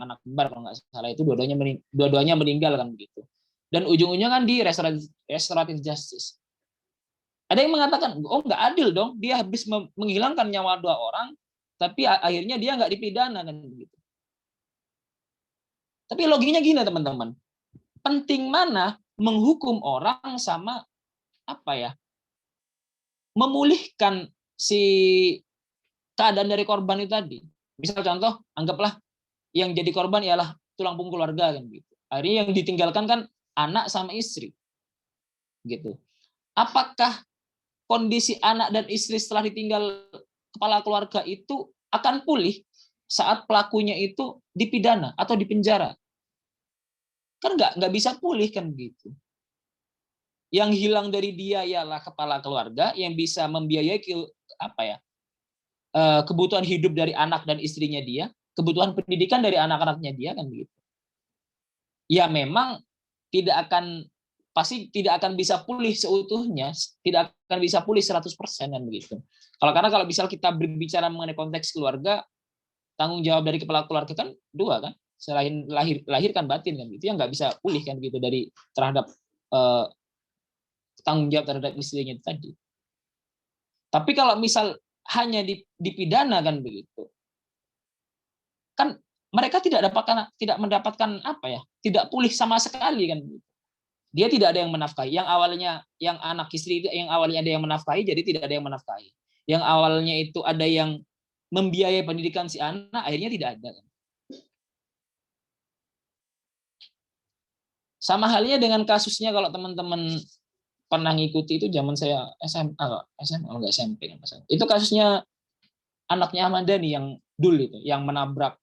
anak kembar kalau nggak salah, itu dua-duanya meninggal kan begitu. Dan ujung-ujungnya kan di restoratif justice. Ada yang mengatakan, oh nggak adil dong, dia habis menghilangkan nyawa 2 orang, tapi akhirnya dia nggak dipidana kan begitu. Tapi logikanya gini teman-teman, penting mana menghukum orang sama apa ya, memulihkan si keadaan dari korban itu tadi. Misal contoh, anggaplah yang jadi korban ialah tulang punggung keluarga kan gitu. Akhirnya yang ditinggalkan kan anak sama istri. Gitu. Apakah kondisi anak dan istri setelah ditinggal kepala keluarga itu akan pulih saat pelakunya itu dipidana atau dipenjara? Kan nggak bisa pulih kan gitu. Yang hilang dari dia ialah kepala keluarga yang bisa membiayai apa ya, kebutuhan hidup dari anak dan istrinya dia, kebutuhan pendidikan dari anak-anaknya dia kan begitu. Ya memang pasti tidak akan bisa pulih seutuhnya, tidak akan bisa pulih 100% kan begitu. Kalau misal kita berbicara mengenai konteks keluarga, tanggung jawab dari kepala keluarga kan 2 kan, selain lahir kan batin kan gitu, yang nggak bisa pulih kan gitu dari terhadap tanggung jawab terhadap istrinya itu tadi. Tapi kalau misal hanya dipidana kan begitu, kan mereka tidak mendapatkan apa ya, tidak pulih sama sekali kan. Dia tidak ada yang menafkahi. Yang awalnya yang anak istri itu yang awalnya ada yang menafkahi, jadi tidak ada yang menafkahi. Yang awalnya itu ada yang membiayai pendidikan si anak, akhirnya tidak ada. Sama halnya dengan kasusnya kalau teman-teman pernah ngikuti itu zaman saya SMA enggak SMP. Itu kasusnya anaknya Ahmad Dhani yang Dul itu, yang menabrak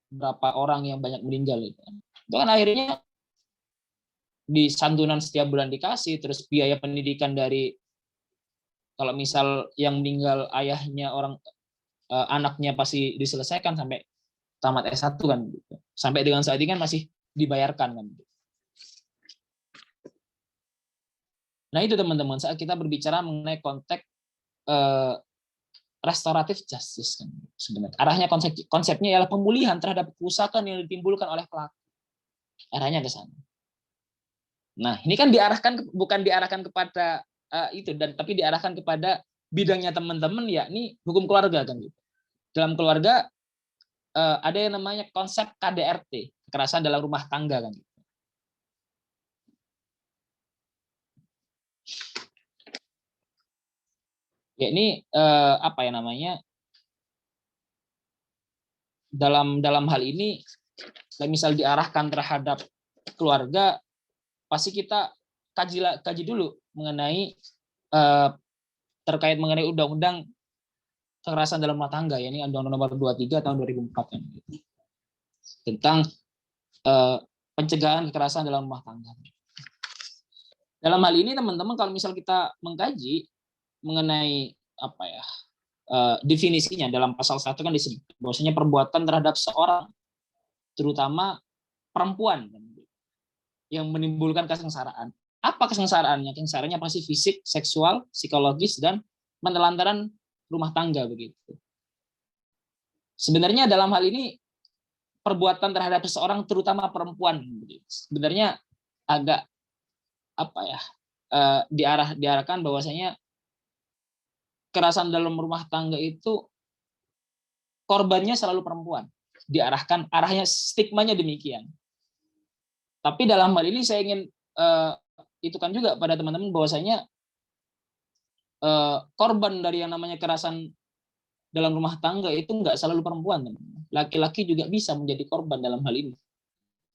berapa orang yang banyak meninggal itu. Itu kan akhirnya di santunan setiap bulan dikasih, terus biaya pendidikan dari kalau misal yang meninggal ayahnya anaknya pasti diselesaikan sampai tamat S1 kan gitu. Sampai dengan saat ini kan masih dibayarkan kan. Nah, itu teman-teman, saat kita berbicara mengenai konteks restoratif justice kan sebenarnya. Arahnya konsepnya ialah pemulihan terhadap kerusakan yang ditimbulkan oleh pelaku. Arahnya ke sana. Nah, ini kan bukan diarahkan kepada itu tapi diarahkan kepada bidangnya teman-teman, yakni hukum keluarga kan gitu. Dalam keluarga ada yang namanya konsep KDRT, kekerasan dalam rumah tangga kan gitu. Ya ini apa ya namanya, dalam hal ini misal diarahkan terhadap keluarga, pasti kita kaji dulu mengenai terkait mengenai undang-undang kekerasan dalam rumah tangga, ya ini Undang-Undang Nomor 23 tahun 2004 kan, tentang pencegahan kekerasan dalam rumah tangga. Dalam hal ini teman-teman, kalau misal kita mengkaji mengenai apa ya definisinya, dalam pasal 1 kan disebut bahwasanya perbuatan terhadap seorang, terutama perempuan, yang menimbulkan kesengsaraan. Apa kesengsaraannya? Kesengsaraannya pasti fisik, seksual, psikologis, dan penelantaran rumah tangga begitu. Sebenarnya dalam hal ini perbuatan terhadap seseorang, terutama perempuan, sebenarnya agak apa ya diarahkan bahwasanya kekerasan dalam rumah tangga itu korbannya selalu perempuan. Diarahkan, arahnya stigmanya demikian. Tapi dalam hal ini saya ingin itu kan juga pada teman-teman bahwasanya korban dari yang namanya kekerasan dalam rumah tangga itu nggak selalu perempuan. Laki-laki juga bisa menjadi korban dalam hal ini.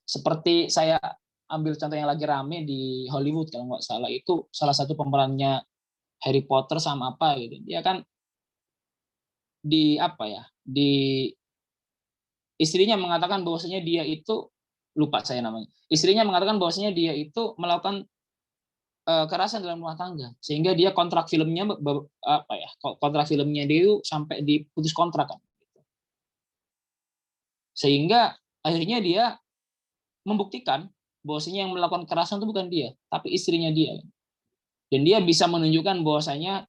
Seperti saya ambil contoh yang lagi rame di Hollywood kalau nggak salah, itu salah satu pemerannya Harry Potter sama apa gitu. Dia kan istrinya mengatakan bahwasanya dia itu, lupa saya namanya. Istrinya mengatakan bahwasanya dia itu melakukan kekerasan dalam rumah tangga, sehingga dia kontrak filmnya dia itu sampai diputus kontrak kan. Sehingga akhirnya dia membuktikan bahwasanya yang melakukan kekerasan itu bukan dia, tapi istrinya dia. Dan dia bisa menunjukkan bahwasanya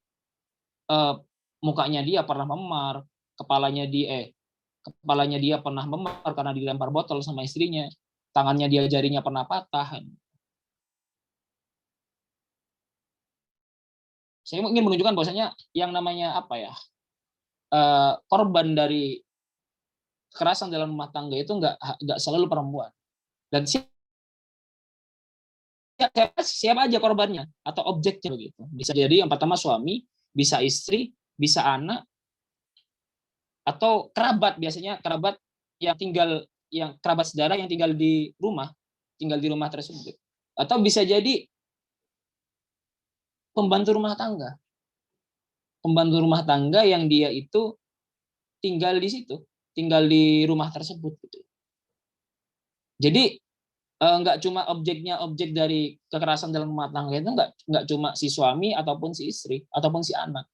mukanya dia pernah memar, kepalanya dia kepalanya dia pernah memar karena dilempar botol sama istrinya, tangannya dia jarinya pernah patah. Saya ingin menunjukkan bahwasanya yang namanya apa ya, korban dari kekerasan dalam rumah tangga itu nggak selalu perempuan. Dan siapa aja korbannya atau objeknya begitu. Bisa jadi yang pertama suami, bisa istri, bisa anak, atau kerabat, biasanya kerabat yang kerabat saudara yang tinggal di rumah tersebut. Atau bisa jadi pembantu rumah tangga. Pembantu rumah tangga yang dia itu tinggal di situ, tinggal di rumah tersebut gitu. Jadi nggak cuma objek dari kekerasan dalam rumah tangga itu nggak cuma si suami ataupun si istri ataupun si anak.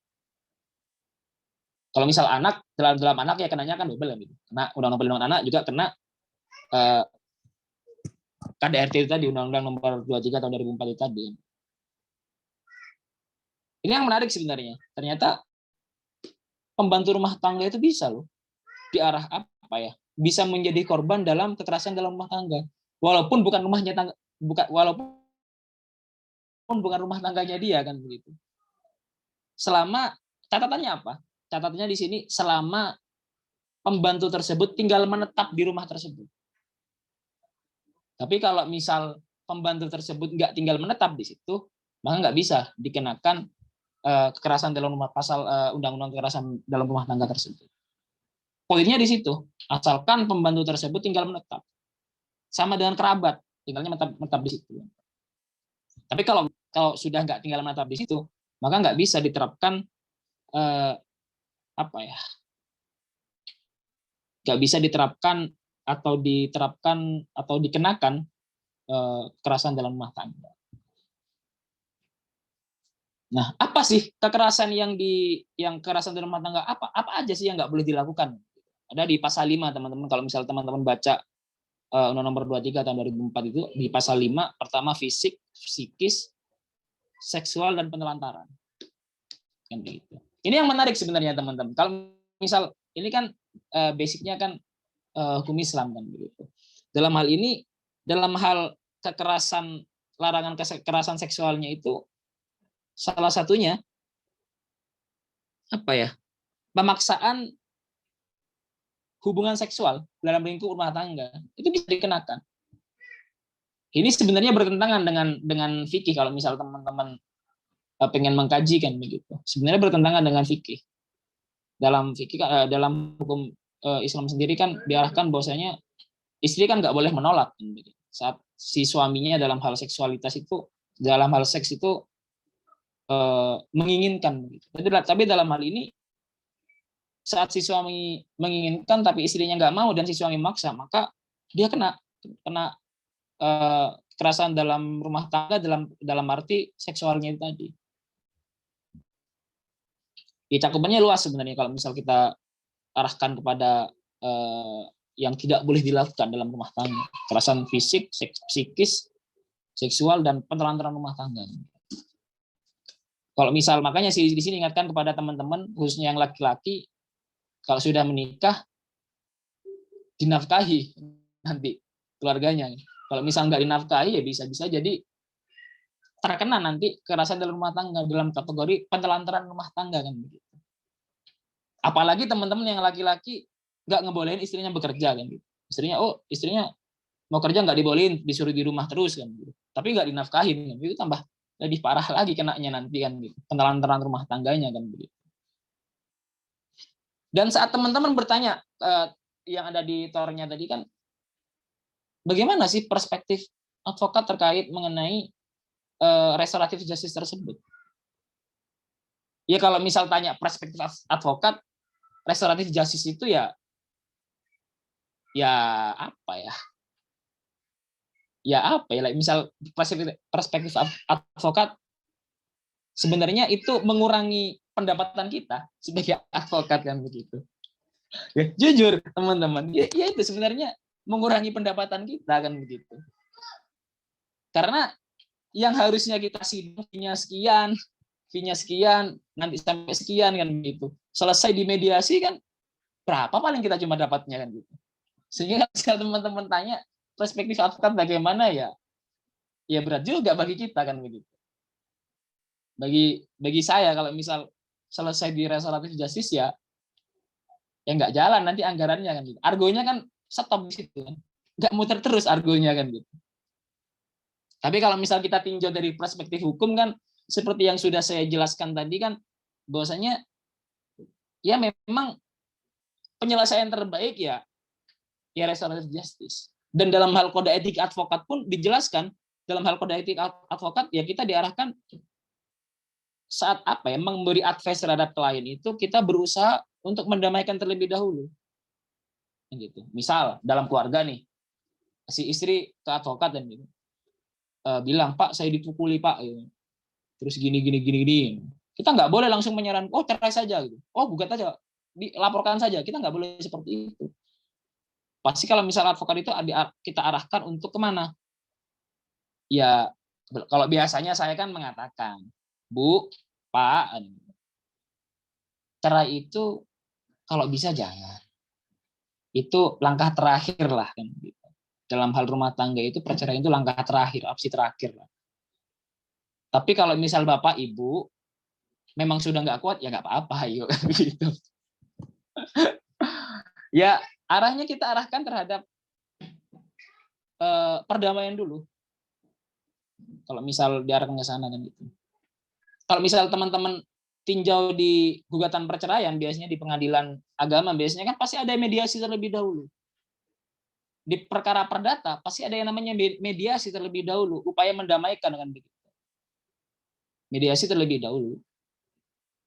Kalau misal anak, dalam anak ya kenanya kan double gitu. Kena undang-undang perlindungan anak, juga kena KDRT itu tadi, Undang-Undang Nomor 23 tahun 2004 itu tadi. Ini yang menarik sebenarnya. Ternyata pembantu rumah tangga itu bisa loh di arah apa ya? Bisa menjadi korban dalam kekerasan dalam rumah tangga. Walaupun bukan rumah tangganya dia kan begitu. Selama catatannya apa? Catatannya di sini selama pembantu tersebut tinggal menetap di rumah tersebut. Tapi kalau misal pembantu tersebut nggak tinggal menetap di situ, maka nggak bisa dikenakan kekerasan dalam rumah pasal undang-undang kekerasan dalam rumah tangga tersebut. Poinnya di situ, asalkan pembantu tersebut tinggal menetap. Sama dengan kerabat, tinggalnya menetap di situ. Tapi kalau sudah nggak tinggal menetap di situ, maka nggak bisa diterapkan apa ya? Nggak bisa diterapkan atau dikenakan kekerasan dalam rumah tangga. Nah, apa sih kekerasan yang kekerasan dalam rumah tangga? Apa aja sih yang nggak boleh dilakukan? Ada di pasal 5, teman-teman. Kalau misal teman-teman baca Undang-Undang Nomor 23 tahun 2004 itu, di pasal 5 pertama fisik, psikis, seksual, dan penelantaran. Kan begitu. Ini yang menarik sebenarnya, teman-teman. Kalau misal ini kan basicnya kan hukum Islam kan begitu. Dalam hal ini, dalam hal kekerasan, larangan kekerasan seksualnya itu salah satunya apa ya? Pemaksaan hubungan seksual dalam lingkup rumah tangga itu bisa dikenakan. Ini sebenarnya bertentangan dengan fikih kalau misal teman-teman pengen mengkaji kan begitu. Sebenarnya bertentangan dengan fikih. Dalam fikih dalam hukum Islam sendiri kan diarahkan bahwasanya istri kan nggak boleh menolak kan begitu. Saat si suaminya dalam hal seksualitas itu, dalam hal seks itu menginginkan begitu. Tapi dalam hal ini saat si suami menginginkan tapi istrinya nggak mau dan si suami maksa, maka dia kena kekerasan dalam rumah tangga dalam arti seksualnya itu tadi. Ya, cakupannya luas sebenarnya kalau misal kita arahkan kepada yang tidak boleh dilakukan dalam rumah tangga. Kekerasan fisik, psikis, seksual, dan penelantaran rumah tangga. Kalau misal, makanya di sini ingatkan kepada teman-teman, khususnya yang laki-laki, kalau sudah menikah, dinafkahi nanti keluarganya. Kalau misal nggak dinafkahi, ya bisa-bisa jadi terkena nanti kekerasan dalam rumah tangga dalam kategori penelantaran rumah tangga kan begitu. Apalagi teman-teman yang laki-laki nggak ngebolehin istrinya bekerja kan gitu. Istrinya mau kerja nggak dibolehin, disuruh di rumah terus kan gitu. Tapi nggak dinafkahin kan. Itu tambah lebih parah lagi kenanya nanti kan gitu. Penelantaran rumah tangganya kan begitu. Dan saat teman-teman bertanya yang ada di tornya tadi kan, bagaimana sih perspektif advokat terkait mengenai restoratif justice tersebut? Ya kalau misal tanya perspektif advokat, restoratif justice itu ya apa ya? Ya apa ya? Misal perspektif advokat sebenarnya itu mengurangi pendapatan kita sebagai advokat kan begitu. Ya, jujur teman-teman, ya itu sebenarnya mengurangi pendapatan kita kan begitu. Karena yang harusnya kita sidang fee-nya sekian, nanti sampai sekian kan begitu. Selesai di mediasi kan berapa paling kita cuma dapatnya kan gitu. Sehingga kalau teman-teman tanya perspektif advokat bagaimana ya berat juga bagi kita kan begitu. Bagi saya kalau misal selesai di restoratif justice ya nggak jalan nanti anggarannya kan gitu. Argonya kan stop di situ kan. Nggak muter terus argonya kan gitu. Tapi kalau misal kita tinjau dari perspektif hukum kan seperti yang sudah saya jelaskan tadi kan bahwasanya ya memang penyelesaian terbaik ya restoratif justice. Dan dalam hal kode etik advokat pun dijelaskan dalam hal kode etik advokat ya kita diarahkan saat memberi advice terhadap klien itu kita berusaha untuk mendamaikan terlebih dahulu. Gitu. Misal dalam keluarga nih si istri ke advokat dan gitu. Bilang, "Pak, saya dipukuli, Pak." Terus gini. Kita nggak boleh langsung menyarankan, "Oh, cerai saja." Gitu. "Oh, gugat aja, dilaporkan saja." Kita nggak boleh seperti itu. Pasti kalau misal advokat itu kita arahkan untuk kemana? Ya, kalau biasanya saya kan mengatakan, "Bu, Pak, cerai itu kalau bisa jangan. Itu langkah terakhir lah kan gitu. Dalam hal rumah tangga itu perceraian itu langkah terakhir, opsi terakhir lah. Tapi kalau misal Bapak Ibu memang sudah nggak kuat ya nggak apa-apa yuk gitu." Ya arahnya kita arahkan terhadap perdamaian dulu. Kalau misal diarahkan ke sana kan gitu. Kalau misal teman-teman tinjau di gugatan perceraian biasanya di pengadilan agama biasanya kan pasti ada mediasi terlebih dahulu. Di perkara perdata pasti ada yang namanya mediasi terlebih dahulu, upaya mendamaikan dengan begitu. Mediasi terlebih dahulu.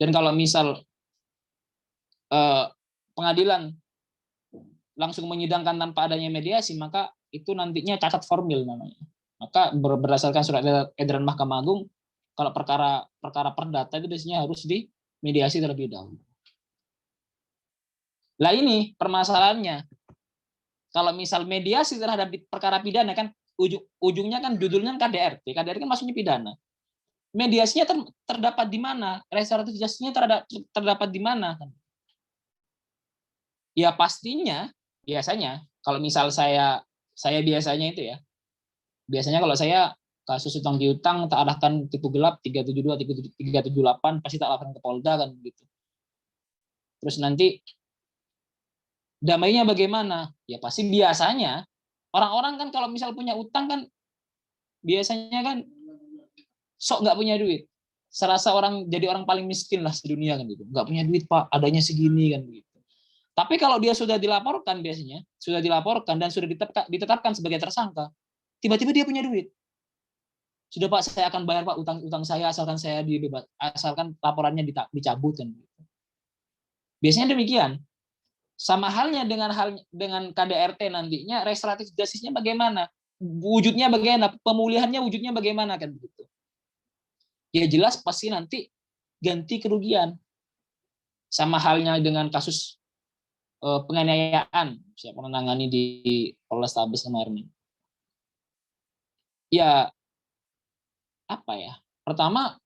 Dan kalau misal pengadilan langsung menyidangkan tanpa adanya mediasi, maka itu nantinya cacat formil namanya. Maka berdasarkan surat edaran Mahkamah Agung, kalau perkara perdata itu biasanya harus dimediasi terlebih dahulu. Lah ini permasalahannya. Kalau misal mediasi terhadap perkara pidana kan ujungnya kan judulnya KDRT. KDRT kan maksudnya pidana. Mediasinya terdapat di mana? Restoratif justice-nya terdapat di mana? Ya pastinya biasanya kalau misal saya biasanya itu ya. Biasanya kalau saya kasus utang piutang tak arahkan tipu gelap 372 378 pasti tak laporkan ke Polda kan gitu. Terus nanti damainya bagaimana? Ya pasti biasanya orang-orang kan kalau misal punya utang kan biasanya kan sok nggak punya duit. Serasa jadi orang paling miskin lah sedunia kan gitu. Nggak punya duit Pak, adanya segini kan gitu. Tapi kalau dia sudah dilaporkan biasanya, sudah dilaporkan dan sudah ditetapkan sebagai tersangka, tiba-tiba dia punya duit. Sudah Pak, saya akan bayar Pak utang saya asalkan saya dibebas, asalkan laporannya dicabut kan gitu. Biasanya demikian. Sama halnya dengan KDRT nantinya restoratif justice-nya bagaimana? Wujudnya bagaimana? Pemulihannya wujudnya bagaimana kan begitu. Ya jelas pasti nanti ganti kerugian. Sama halnya dengan kasus penganiayaan saya pernah menangani di Polrestabes kemarin. Ya apa ya? Pertama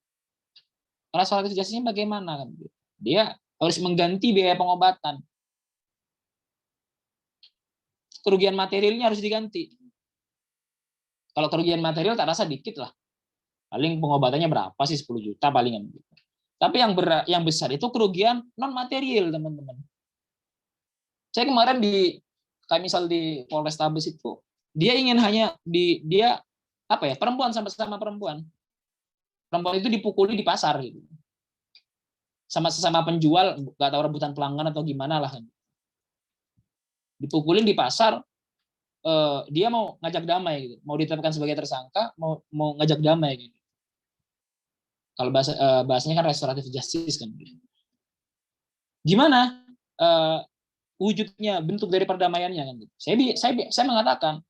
restoratif justice-nya bagaimana kan? Dia harus mengganti biaya pengobatan. Kerugian materialnya harus diganti. Kalau kerugian material tak rasa dikit lah. Paling pengobatannya berapa sih 10 juta palingan. Tapi yang besar itu kerugian non material teman-teman. Saya kemarin kayak misal di Polrestabes itu dia ingin hanya dia perempuan sama perempuan itu dipukuli di pasar gitu. Sama sesama penjual nggak tahu rebutan pelanggan atau gimana lah. Dipukulin di pasar dia mau ngajak damai gitu. Mau ditetapkan sebagai tersangka, mau ngajak damai gitu. Kalau bahasanya kan restoratif justice kan. Gimana wujudnya, bentuk dari perdamaiannya kan? Saya mengatakan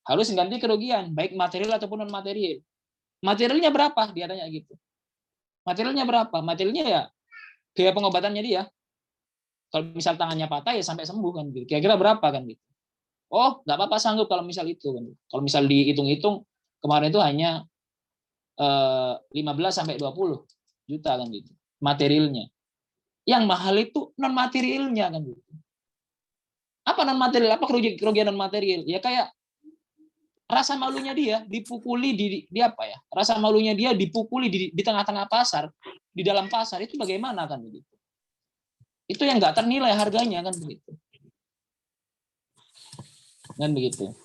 harus ganti kerugian, baik material ataupun non material. Materialnya berapa? Dia tanya gitu. Materialnya berapa? Materialnya ya biaya pengobatannya dia. Kalau misal tangannya patah ya sampai sembuh kan gitu. Kira-kira berapa kan gitu. Oh, nggak apa-apa sanggup kalau misal itu kan. Kalau misal dihitung-hitung kemarin itu hanya 15 sampai 20 juta kan gitu materialnya. Yang mahal itu non materialnya kan gitu. Apa non material? Apa kerugian non material? Ya kayak rasa malunya dia dipukuli di apa ya? Rasa malunya dia dipukuli di tengah-tengah pasar, di dalam pasar itu bagaimana kan begitu? Itu yang nggak ternilai harganya kan begitu. Kan begitu.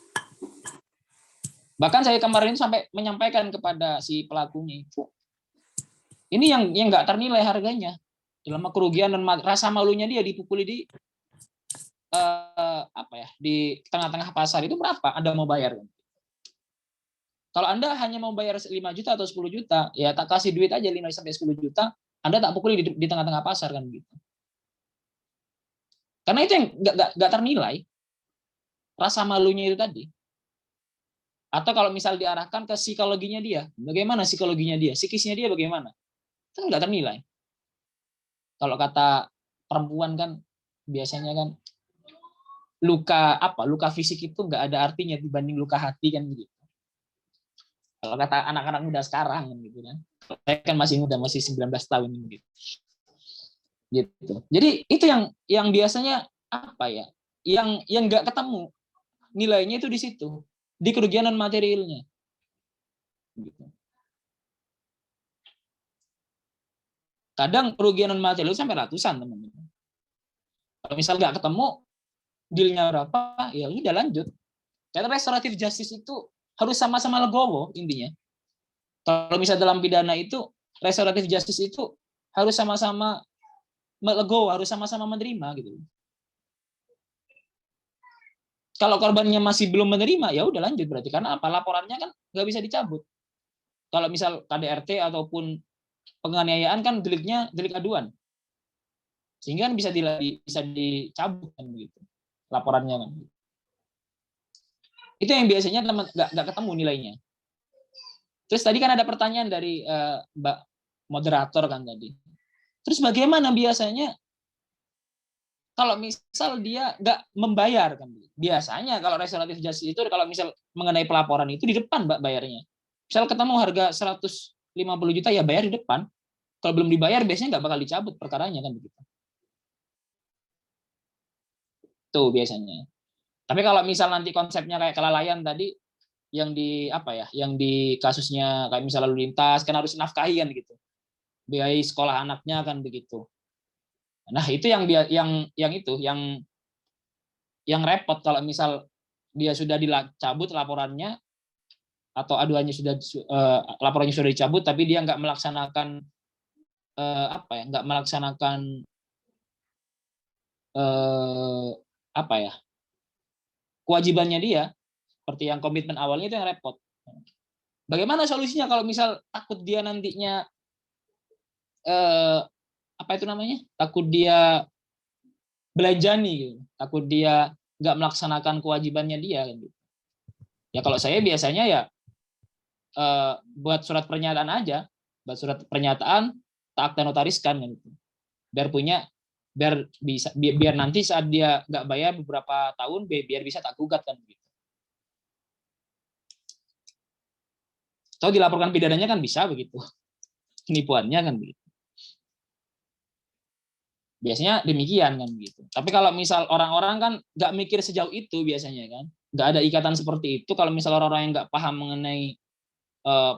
Bahkan saya kemarin sampai menyampaikan kepada si pelakunya itu, ini yang nggak ternilai harganya. Dalam kerugian dan rasa malunya dia dipukuli di apa ya, di tengah-tengah pasar itu berapa Anda mau bayar? Kalau Anda hanya mau bayar 5 juta atau 10 juta, ya tak kasih duit aja 5 sampai 10 juta, Anda tak pukuli di tengah-tengah pasar kan gitu. Karena itu yang nggak ternilai, rasa malunya itu tadi. Atau kalau misal diarahkan ke psikologinya dia, bagaimana psikologinya dia, psikisnya dia bagaimana, itu nggak ternilai. Kalau kata perempuan kan biasanya kan luka fisik itu nggak ada artinya dibanding luka hati kan gitu. Kalau kata anak-anak muda sekarang gitu kan. Saya kan masih muda, masih 19 tahun gitu. Gitu. Jadi itu yang biasanya apa ya? Yang nggak ketemu nilainya itu di situ, di kerugian non materialnya. Gitu. Kadang kerugian non material sampai ratusan teman-teman. Kalau misal nggak ketemu dealnya berapa, ya udah lanjut. Karena restoratif justice itu harus sama-sama legowo intinya. Kalau misal dalam pidana itu restoratif justice itu harus sama-sama legowo, harus sama-sama menerima gitu. Kalau korbannya masih belum menerima, ya udah lanjut berarti karena apa? Laporannya kan nggak bisa dicabut. Kalau misal KDRT ataupun penganiayaan kan deliknya delik aduan, sehingga kan bisa dicabut kan begitu laporannya kan. Itu yang biasanya teman nggak ketemu nilainya. Terus tadi kan ada pertanyaan dari Mbak moderator kan tadi. Terus bagaimana biasanya kalau misal dia nggak membayar kan? Biasanya kalau restoratif justice itu kalau misal mengenai pelaporan itu di depan Mbak bayarnya. Misal ketemu harga 150 juta ya bayar di depan. Kalau belum dibayar biasanya nggak bakal dicabut perkaranya kan begitu. Tuh biasanya. Tapi kalau misal nanti konsepnya kayak kelalaian tadi yang di apa ya, yang di kasusnya kayak misal lalu lintas kan harus nafkahi kan gitu. Biaya sekolah anaknya kan begitu. Nah, itu yang repot kalau misal dia sudah dicabut laporannya atau aduannya sudah laporannya sudah dicabut tapi dia nggak melaksanakan apa ya, nggak melaksanakan apa ya, kewajibannya dia seperti yang komitmen awalnya, itu yang repot. Bagaimana solusinya kalau misal takut dia nantinya apa itu namanya, takut dia belanjani gitu, takut dia nggak melaksanakan kewajibannya dia gitu. Ya kalau saya biasanya ya buat surat pernyataan aja, buat surat pernyataan, tak akta notariskan gitu. Biar bisa biar nanti saat dia nggak bayar beberapa tahun biar bisa tak gugat kan gitu. Atau dilaporkan pidananya kan bisa begitu. Penipuannya kan begitu. Biasanya demikian kan gitu. Tapi kalau misal orang-orang kan nggak mikir sejauh itu biasanya kan, nggak ada ikatan seperti itu. Kalau misal orang-orang yang nggak paham mengenai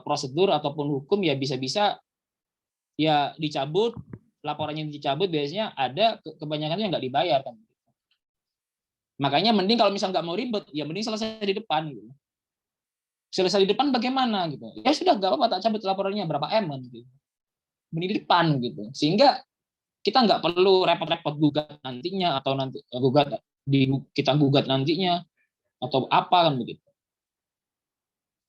prosedur ataupun hukum ya bisa-bisa ya dicabut, laporannya dicabut, biasanya ada kebanyakan yang nggak dibayar kan. Makanya mending kalau misal nggak mau ribet, ya mending selesai di depan gitu. Selesai di depan bagaimana gitu. Ya sudah nggak apa-apa, tak cabut laporannya berapa M kan gitu. Mending di depan gitu. Sehingga kita nggak perlu repot-repot gugat nantinya atau nanti kita gugat nantinya atau apa kan begitu.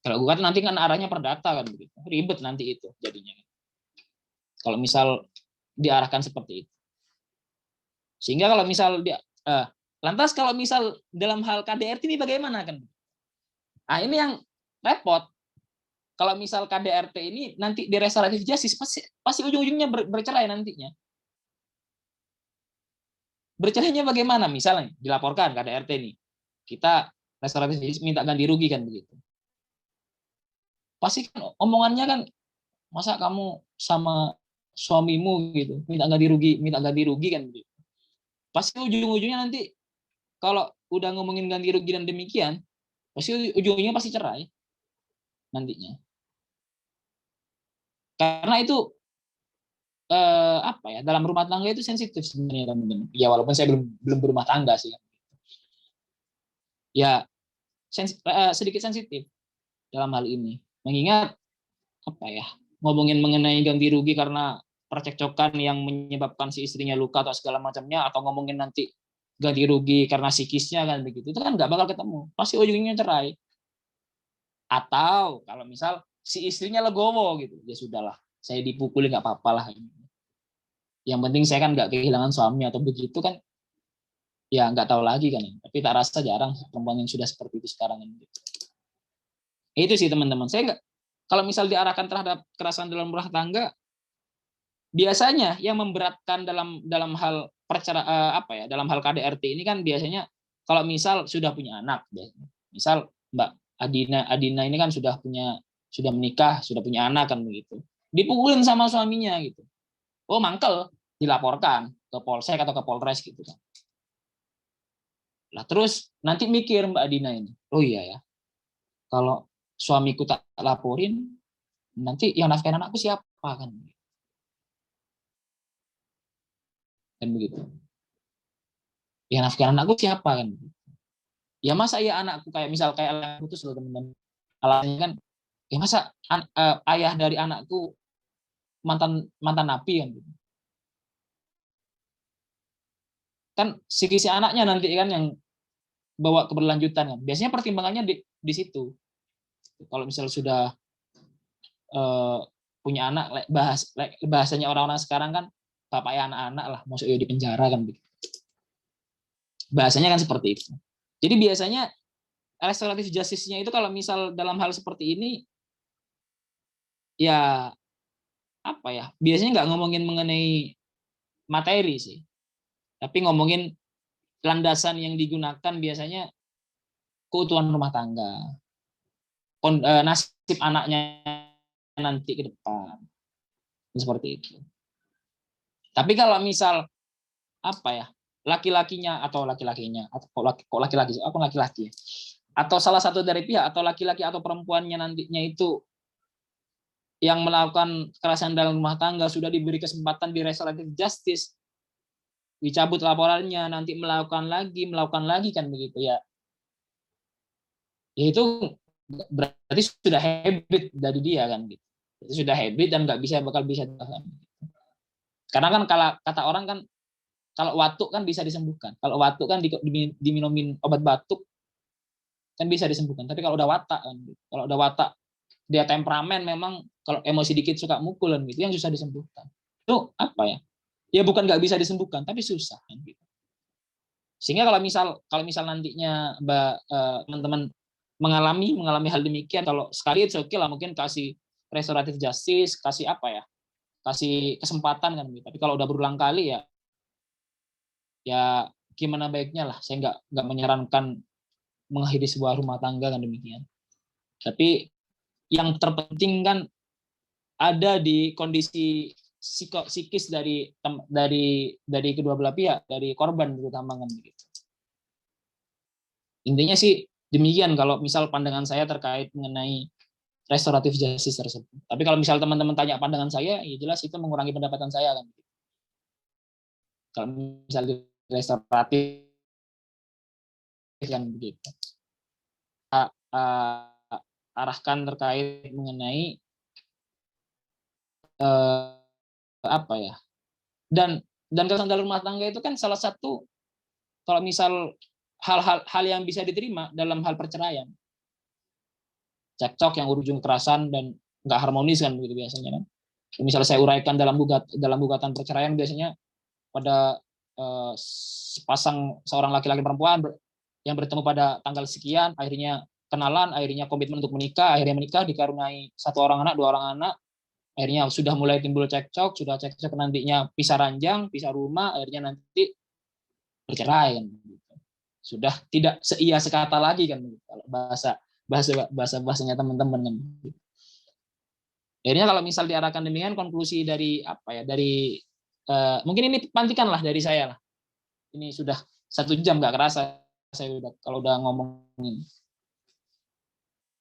Kalau gugat nanti kan arahnya perdata kan begitu. Ribet nanti itu jadinya. Kalau misal diarahkan seperti itu. Sehingga kalau misal lantas kalau misal dalam hal KDRT ini bagaimana kan? Nah, ini yang repot. Kalau misal KDRT ini nanti di restoratif justice pasti ujung-ujungnya bercerai nantinya. Bercerainya bagaimana? Misalnya dilaporkan KDRT nih. Kita restoratif justice minta ganti rugi kan begitu. Pasti kan omongannya kan, masa kamu sama suamimu gitu minta ganti rugi kan begitu. Pasti ujung-ujungnya nanti kalau udah ngomongin ganti rugi dan demikian, pasti ujungnya pasti cerai nantinya. Karena itu apa ya, dalam rumah tangga itu sensitif sebenarnya teman-teman. Ya walaupun saya belum berumah tangga sih. Ya sedikit sensitif dalam hal ini. Mengingat apa ya, ngomongin mengenai ganti rugi karena percekcokan yang menyebabkan si istrinya luka atau segala macamnya, atau ngomongin nanti ganti rugi karena psikisnya kan begitu, itu kan nggak bakal ketemu, pasti ujungnya cerai. Atau kalau misal si istrinya legowo gitu, ya sudahlah, saya dipukuli nggak apa-apa lah, yang penting saya kan nggak kehilangan suami atau begitu kan, ya nggak tahu lagi kan. Tapi tak rasa jarang perempuan yang sudah seperti itu sekarang ini. Itu sih teman-teman, saya nggak, kalau misal diarahkan terhadap kekerasan dalam rumah tangga, biasanya yang memberatkan dalam hal apa ya, dalam hal KDRT ini kan biasanya kalau misal sudah punya anak, misal Mbak Adina ini kan sudah menikah, sudah punya anak kan begitu, dipukulin sama suaminya gitu, oh mangkel, dilaporkan ke polsek atau ke polres gitu kan. Lah terus nanti mikir Mbak Adina ini, oh iya ya, kalau suamiku tak laporin, nanti yang nafkahin anakku siapa kan? Kan begitu. Yang nafkahin anakku siapa kan? Ya masa ya anakku kayak misal kayak anak putus loh teman-teman. Alasannya kan, ya masa ayah dari anakku mantan napi kan? Kan si anaknya nanti kan yang bawa keberlanjutan kan. Biasanya pertimbangannya di situ. Kalau misal sudah punya anak, bahasanya orang-orang sekarang kan bapak ya anak-anak lah, maksudnya di penjara kan. Bahasanya kan seperti itu. Jadi biasanya restoratif justice-nya itu kalau misal dalam hal seperti ini, ya apa ya, biasanya nggak ngomongin mengenai materi sih, tapi ngomongin landasan yang digunakan biasanya keutuhan rumah tangga, nasib anaknya nanti ke depan, seperti itu. Tapi kalau misal apa ya, laki-lakinya atau laki-lakinya, atau kok laki-laki, aku laki-laki, atau salah satu dari pihak atau laki-laki atau perempuannya nantinya itu yang melakukan kekerasan dalam rumah tangga sudah diberi kesempatan di restoratif justice, dicabut laporannya, nanti melakukan lagi kan begitu ya. Ya itu berarti sudah habit dari dia kan gitu. Itu sudah habit dan nggak bakal bisa tahan. Karena kan kalau kata orang kan, kalau watuk kan bisa disembuhkan. Kalau watuk kan diminumin obat batuk kan bisa disembuhkan. Tapi kalau udah watak kan, kalau udah watak dia temperamen, memang kalau emosi dikit suka mukulan gitu, yang susah disembuhkan. Itu apa ya? Ya bukan nggak bisa disembuhkan, tapi susah kan gitu. Sehingga kalau misal nantinya teman-teman mengalami hal demikian, kalau sekali itu oke lah, mungkin kasih restoratif justice, kasih apa ya, kasih kesempatan kan gitu. Tapi kalau udah berulang kali ya gimana baiknya lah. Saya nggak menyarankan mengakhiri sebuah rumah tangga kan demikian. Tapi yang terpenting kan ada di kondisi psikis dari kedua belah pihak, dari korban terutama kan begitu. Intinya sih demikian kalau misal pandangan saya terkait mengenai restoratif justice tersebut. Tapi kalau misal teman-teman tanya pandangan saya, ya jelas itu mengurangi pendapatan saya kan. Kalau misal di restoratif kan begitu. Arahkan terkait mengenai apa ya, dan kekerasan dalam rumah tangga itu kan salah satu, kalau misal hal yang bisa diterima dalam hal perceraian, cekcok yang berujung kekerasan dan nggak harmonis kan begitu biasanya kan. Misalnya saya uraikan dalam gugatan perceraian, biasanya pada sepasang seorang laki-laki perempuan yang bertemu pada tanggal sekian, akhirnya kenalan, akhirnya komitmen untuk menikah, akhirnya menikah, dikaruniai 1 orang anak, 2 orang anak, akhirnya sudah mulai timbul cekcok, nantinya pisah ranjang, pisah rumah, akhirnya nanti bercerai kan. Sudah tidak seia sekata lagi kan, kalau bahasanya teman-teman kan. Akhirnya kalau misal diarahkan demikian, konklusi dari apa ya, dari mungkin ini pantikan lah dari saya lah. Ini sudah 1 jam nggak kerasa saya kalau udah ngomongin.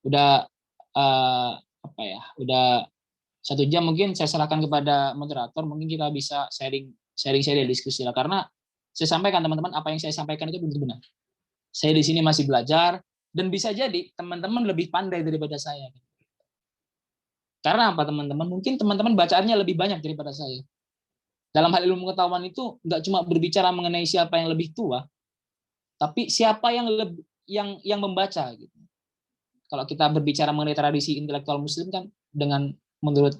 Udah apa ya? Udah 1 jam, mungkin saya serahkan kepada moderator, mungkin kita bisa sharing diskusi lah, karena saya sampaikan teman-teman, apa yang saya sampaikan itu benar-benar. Saya di sini masih belajar, dan bisa jadi teman-teman lebih pandai daripada saya. Karena apa teman-teman? Mungkin teman-teman bacaannya lebih banyak daripada saya. Dalam hal ilmu pengetahuan itu nggak cuma berbicara mengenai siapa yang lebih tua, tapi siapa yang membaca gitu. Kalau kita berbicara mengenai tradisi intelektual Muslim kan dengan menurut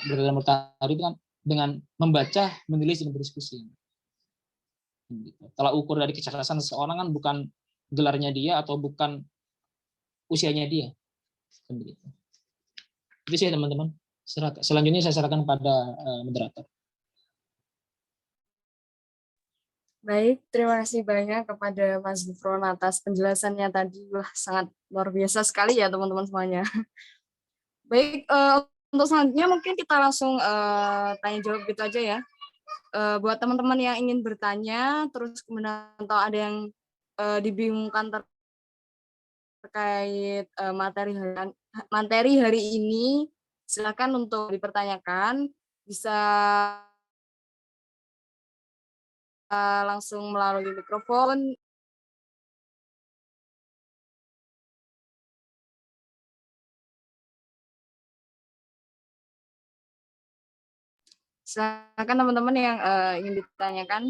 Berdasarkan Murtadi itu kan dengan membaca, menulis, dan berdiskusi. Kalau ukur dari kecerdasan seseorang kan bukan gelarnya dia atau bukan usianya dia. Itu sih teman-teman. Selanjutnya saya serahkan pada moderator. Baik, terima kasih banyak kepada Mas Gufron atas penjelasannya tadi. Wah, sangat luar biasa sekali ya teman-teman semuanya. Baik, untuk selanjutnya mungkin kita langsung tanya jawab gitu aja ya. Buat teman-teman yang ingin bertanya, terus kemudian atau ada yang dibingungkan terkait materi hari ini, silakan untuk dipertanyakan. Bisa langsung melalui mikrofon. Silakan teman-teman yang ingin ditanyakan.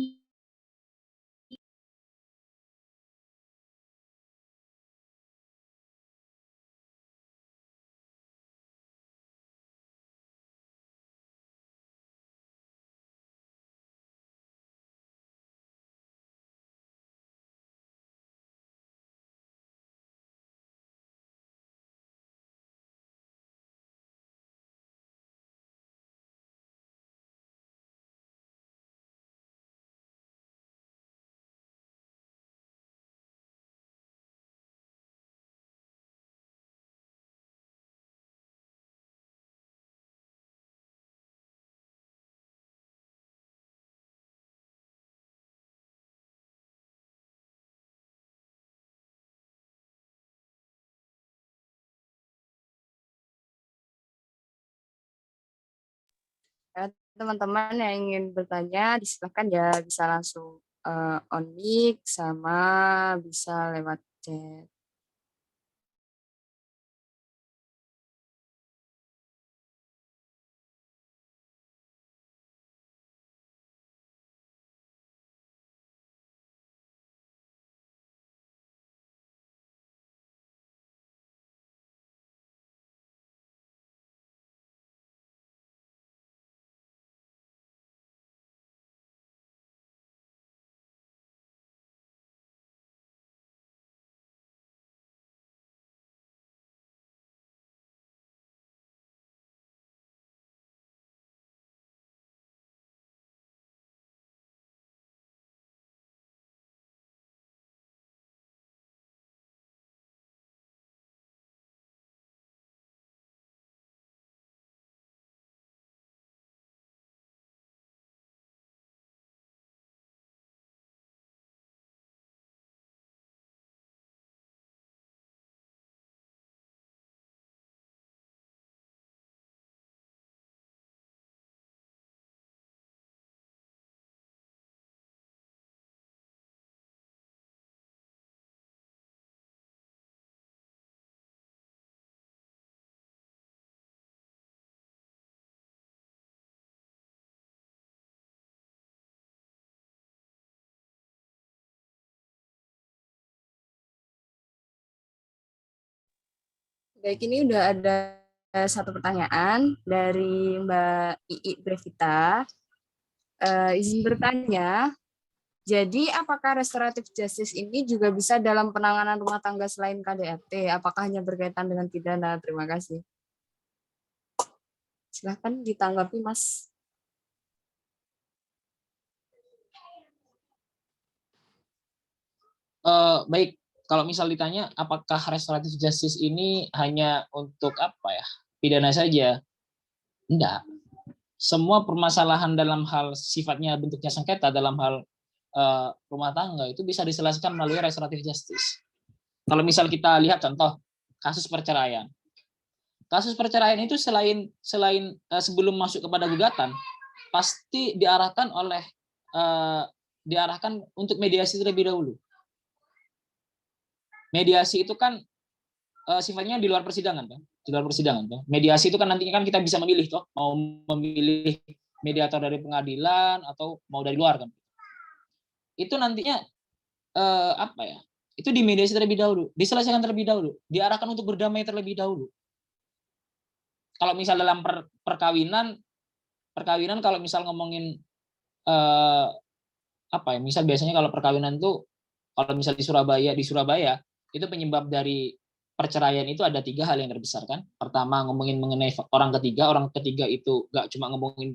Teman-teman yang ingin bertanya, silakan ya bisa langsung on mic sama bisa lewat chat. Baik, ini udah ada satu pertanyaan dari Mbak Ii Brevita. Izin bertanya, jadi apakah restoratif justice ini juga bisa dalam penanganan rumah tangga selain KDRT? Apakah hanya berkaitan dengan pidana? Terima kasih. Silahkan ditanggapi, Mas. Baik, kalau misal ditanya apakah restoratif justice ini hanya untuk apa ya, pidana saja? Enggak. Semua permasalahan dalam hal sifatnya bentuknya sengketa, dalam hal rumah tangga itu bisa diselesaikan melalui restoratif justice. Kalau misal kita lihat contoh kasus perceraian. Kasus perceraian itu selain sebelum masuk kepada gugatan pasti diarahkan untuk mediasi terlebih dahulu. Mediasi itu kan sifatnya di luar persidangan, kan? Di luar persidangan, kan? Mediasi itu kan nantinya kan kita bisa memilih, toh, mau memilih mediator dari pengadilan atau mau dari luar, kan? Itu nantinya apa ya? Itu dimediasi terlebih dahulu, diselesaikan terlebih dahulu, diarahkan untuk berdamai terlebih dahulu. Kalau misal dalam perkawinan kalau misal ngomongin apa ya? Misal biasanya kalau perkawinan itu kalau misal di Surabaya itu penyebab dari perceraian itu ada 3 hal yang terbesar, kan. Pertama ngomongin mengenai orang ketiga itu nggak cuma ngomongin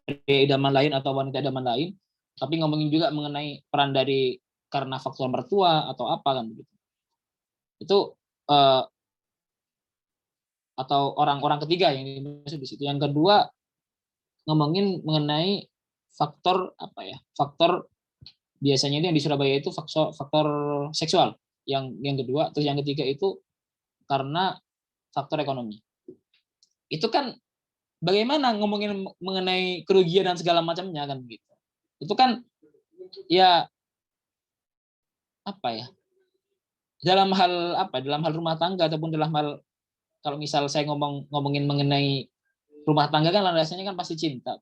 pria idaman lain atau wanita idaman lain, tapi ngomongin juga mengenai peran dari karena faktor mertua atau apa, kan begitu. Itu atau orang ketiga yang dimaksud di situ. Yang kedua ngomongin mengenai faktor apa ya? Faktor biasanya itu yang di Surabaya itu faktor seksual. Yang kedua, terus yang ketiga itu karena faktor ekonomi. Itu kan bagaimana ngomongin mengenai kerugian dan segala macamnya, kan gitu. Itu kan ya apa ya? Dalam hal rumah tangga ataupun dalam hal kalau misal saya ngomongin mengenai rumah tangga kan landasannya kan pasti cinta.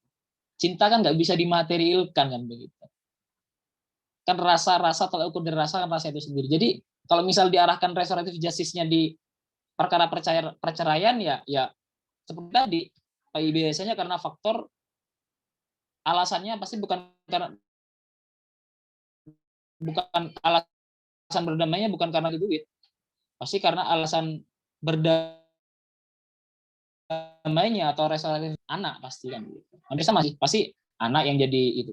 Cinta kan nggak bisa dimaterialkan, kan begitu. Kan rasa telah ukur dari rasa kan rasa itu sendiri. Jadi kalau misal diarahkan restoratif justice-nya di perkara perceraian ya seperti tadi, biasanya karena faktor alasannya pasti bukan alasan berdamainya bukan karena duit. Pasti karena alasan berdamainya atau restoratif anak pasti, kan gitu. Hampir sama sih, pasti anak yang jadi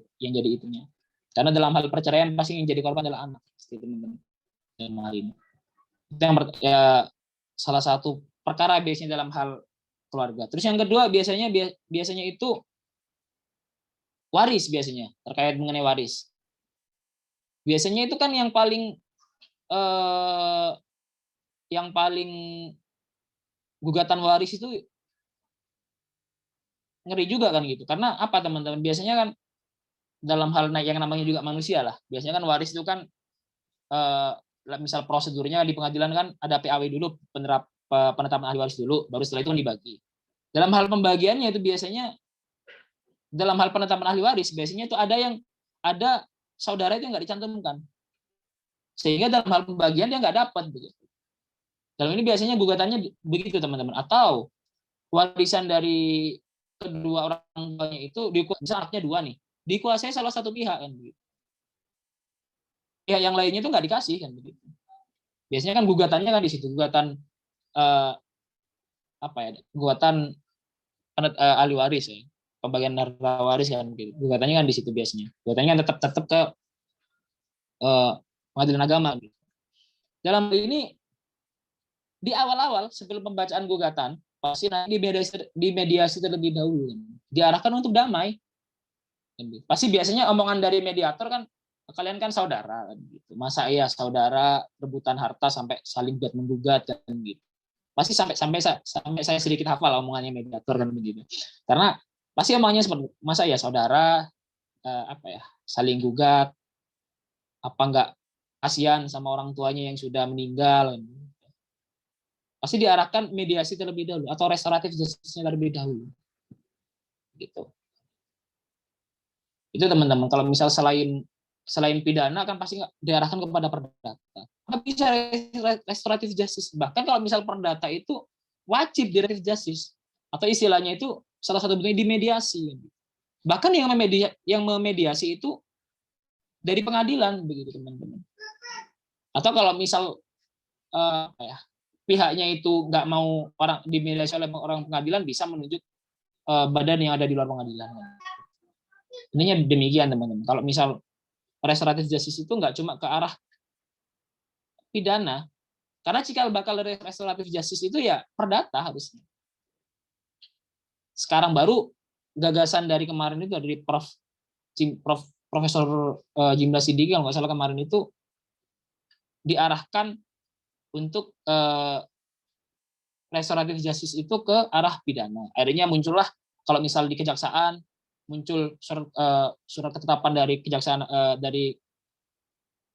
itunya. Karena dalam hal perceraian pasti yang jadi korban adalah anak, pasti teman-teman. Dalam hal ini. Itu yang salah satu perkara biasanya dalam hal keluarga. Terus yang kedua biasanya itu waris, biasanya terkait mengenai waris. Biasanya itu kan yang paling gugatan waris itu ngeri juga, kan gitu. Karena apa teman-teman? Biasanya kan dalam hal yang namanya juga manusia lah. Biasanya kan waris itu kan misal prosedurnya di pengadilan kan ada PAW dulu, penetapan ahli waris dulu, baru setelah itu kan dibagi. Dalam hal pembagiannya itu biasanya dalam hal penetapan ahli waris biasanya itu ada saudara itu yang nggak dicantumkan, sehingga dalam hal pembagian dia nggak dapat begitu. Dalam ini biasanya gugatannya begitu teman-teman. Atau warisan dari kedua orang tuanya itu bisa anaknya 2 nih, dikuasai salah satu pihak, kan begitu. Pihak yang lainnya itu nggak dikasih, kan begitu. Biasanya kan gugatannya kan di situ, gugatan gugatan ahli waris ya, pembagian harta waris, kan begitu. Gugatannya kan di situ biasanya. Gugatannya kan tetap ke pengadilan agama. Gitu. Dalam ini di awal-awal sebelum pembacaan gugatan pasti nanti dimediasi terlebih dahulu, diarahkan untuk damai. Pasti biasanya omongan dari mediator kan, kalian kan saudara, gitu. Masa iya saudara rebutan harta sampai saling buat menggugat, kan gitu. Pasti sampai saya sedikit hafal omongannya mediator, kan begitu. Karena pasti omongannya seperti masa ya saudara saling gugat, apa enggak kasihan sama orang tuanya yang sudah meninggal. Pasti diarahkan mediasi terlebih dahulu atau restoratif justice-nya terlebih dahulu. Gitu. Itu teman-teman, kalau misal selain pidana kan pasti diarahkan kepada perdata. Tapi bisa restoratif justice. Bahkan kalau misal perdata itu wajib di restoratif justice atau istilahnya itu salah satu bentuknya dimediasi. Bahkan yang memediasi itu dari pengadilan begitu teman-teman. Atau kalau misal pihaknya itu nggak mau dimediasi oleh orang pengadilan, bisa menunjuk badan yang ada di luar pengadilan. Ininya demikian teman-teman. Kalau misal restoratif justice itu nggak cuma ke arah pidana, karena cikal bakal restoratif justice itu ya perdata harusnya. Sekarang baru gagasan dari kemarin itu dari Prof Profesor Jimla Sidiki kalau nggak salah kemarin itu diarahkan untuk restoratif justice itu ke arah pidana. Akhirnya muncullah kalau misal di kejaksaan muncul surat ketetapan dari kejaksaan dari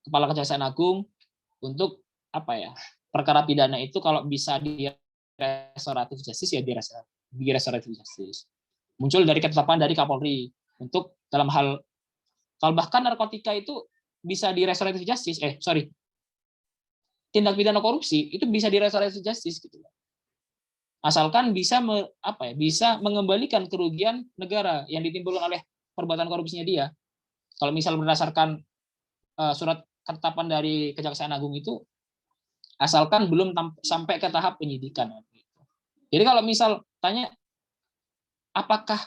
kepala kejaksaan agung untuk apa ya, perkara pidana itu kalau bisa di restoratif justice ya di restoratif justice. Muncul dari ketetapan dari Kapolri untuk dalam hal kalau bahkan narkotika itu bisa di restoratif justice, tindak pidana korupsi itu bisa di restoratif justice gitu. Asalkan bisa bisa mengembalikan kerugian negara yang ditimbulkan oleh perbuatan korupsinya dia. Kalau misal berdasarkan surat ketetapan dari Kejaksaan Agung itu, asalkan belum sampai ke tahap penyidikan. Jadi kalau misal tanya apakah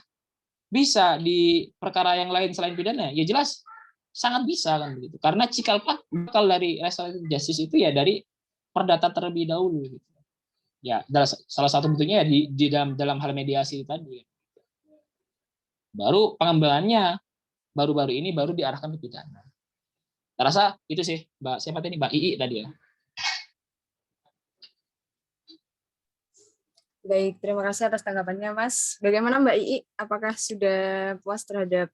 bisa di perkara yang lain selain pidana, ya jelas sangat bisa kan begitu. Karena cikal bakal dari restoratif justice itu ya dari perdata terlebih dahulu. Gitu. Ya, salah satu bentuknya ya di dalam hal mediasi tadi. Baru pengembangannya baru-baru ini baru diarahkan ke pidana. Saya rasa itu sih, Mbak siapa tadi? Mbak Ii tadi ya. Baik, terima kasih atas tanggapannya, Mas. Bagaimana Mbak Ii? Apakah sudah puas terhadap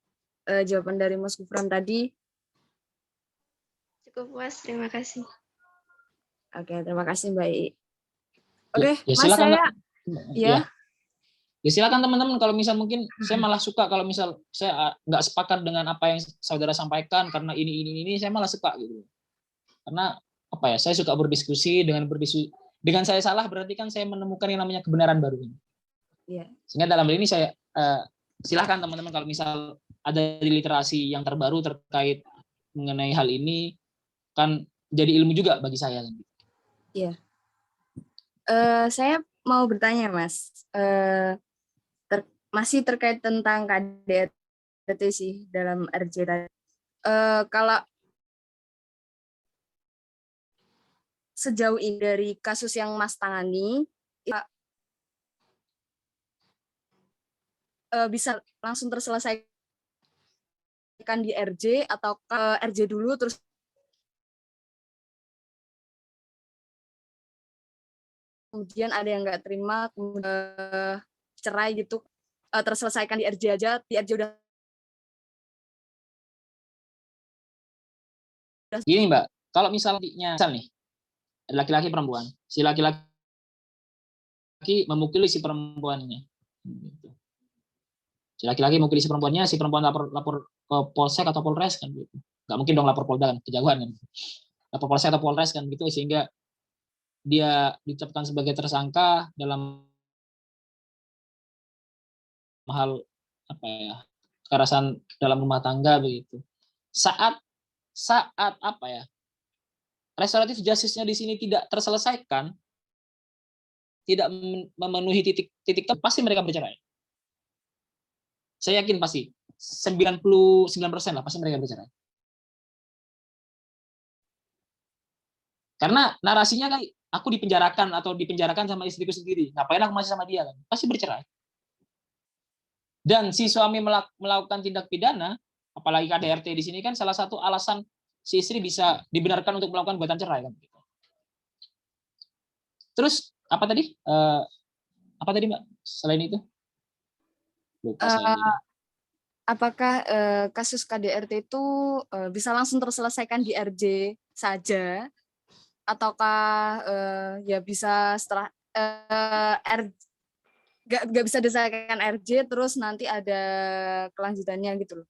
jawaban dari Mas Gufron tadi? Cukup puas, terima kasih. Oke, terima kasih Mbak Ii. Oke, ya, Mas silakan, saya ya. Ya silakan teman-teman, kalau misal mungkin saya malah suka kalau misal saya nggak sepakat dengan apa yang saudara sampaikan karena ini saya malah suka gitu. Karena apa ya, saya suka berdiskusi, dengan saya salah berarti kan saya menemukan yang namanya kebenaran baru ini. Iya. Sehingga dalam hal ini saya silakan teman-teman kalau misal ada literasi yang terbaru terkait mengenai hal ini kan jadi ilmu juga bagi saya. Iya. Saya mau bertanya Mas, masih terkait tentang KDRT sih dalam RJ tadi. Kalau sejauh ini dari kasus yang Mas tangani, bisa langsung terselesaikan di RJ atau ke RJ dulu terus kemudian ada yang nggak terima, kemudian cerai gitu, terselesaikan di RJ aja, di RJ udah. Gini Mbak, kalau misalnya nih laki-laki perempuan, si laki-laki memukuli si perempuannya, si laki-laki memukuli si perempuannya, si perempuan lapor ke polsek atau polres kan gitu, nggak mungkin dong lapor polda kan, kejauhan kan, lapor polsek atau polres kan gitu, sehingga dia ditetapkan sebagai tersangka dalam hal apa ya, kekerasan dalam rumah tangga begitu. Saat apa ya, restoratif justice-nya di sini tidak terselesaikan, tidak memenuhi titik pasti mereka bercerai. Saya yakin pasti 99% lah pasti mereka bercerai. Karena narasinya kan aku dipenjarakan atau dipenjarakan sama istriku sendiri. Ngapain aku masih sama dia kan? Pasti bercerai. Dan si suami melakukan tindak pidana, apalagi KDRT di sini kan salah satu alasan si istri bisa dibenarkan untuk melakukan gugatan cerai kan. Terus apa tadi? Apa tadi Mbak? Selain itu? Lupa saya. Apakah kasus KDRT itu bisa langsung terselesaikan di RJ saja, ataukah ya bisa setelah nggak bisa diselesaikan RJ terus nanti ada kelanjutannya gitu loh?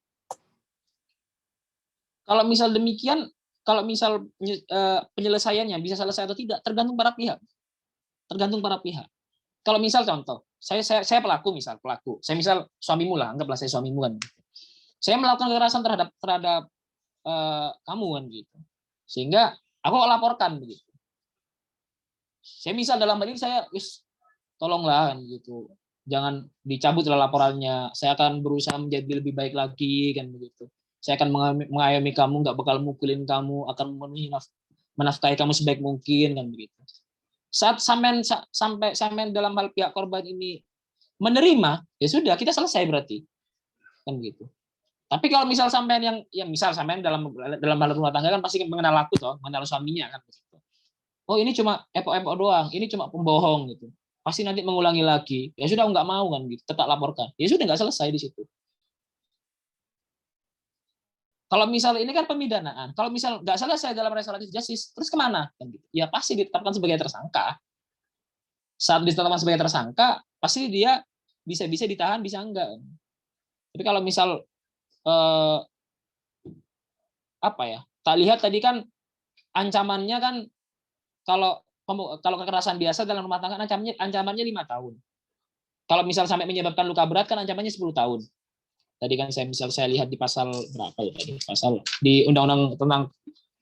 Kalau misal demikian, kalau misal penyelesaiannya bisa selesai atau tidak, tergantung para pihak. Tergantung para pihak. Kalau misal contoh, saya pelaku, saya misal suamimu lah, anggaplah saya suamimu kan. Saya melakukan kekerasan terhadap kamu kan gitu. Sehingga aku laporkan begitu. Saya misal dalam hal ini saya tolonglah kan gitu. Jangan dicabutlah laporannya. Saya akan berusaha menjadi lebih baik lagi kan begitu. Saya akan mengayomi kamu, nggak bakal mukulin kamu, akan memenuhi menafkahi kamu sebaik mungkin kan begitu. Saat sampai dalam hal pihak korban ini menerima, ya sudah kita selesai berarti kan gitu. Tapi kalau misal sampean yang misal sampean dalam hal rumah tangga kan pasti mengenal aku toh, mengenal suaminya kan begitu. Oh ini cuma epok-epok doang, ini cuma pembohong gitu. Pasti nanti mengulangi lagi. Ya sudah nggak mau kan gitu, tetap laporkan. Ya sudah nggak selesai di situ. Kalau misal ini kan pemidanaan, kalau misal nggak selesai dalam restoratif justice, terus kemana? Kan gitu. Ya pasti ditetapkan sebagai tersangka. Saat ditetapkan sebagai tersangka, pasti dia bisa ditahan, bisa enggak. Tapi kalau misal eh, apa ya? Tak lihat tadi kan ancamannya kan kalau kalau kekerasan biasa dalam rumah tangga ancamannya 5 tahun. Kalau misal sampai menyebabkan luka berat kan ancamannya 10 tahun. Tadi kan saya lihat di pasal berapa ya tadi? Pasal di Undang-Undang tentang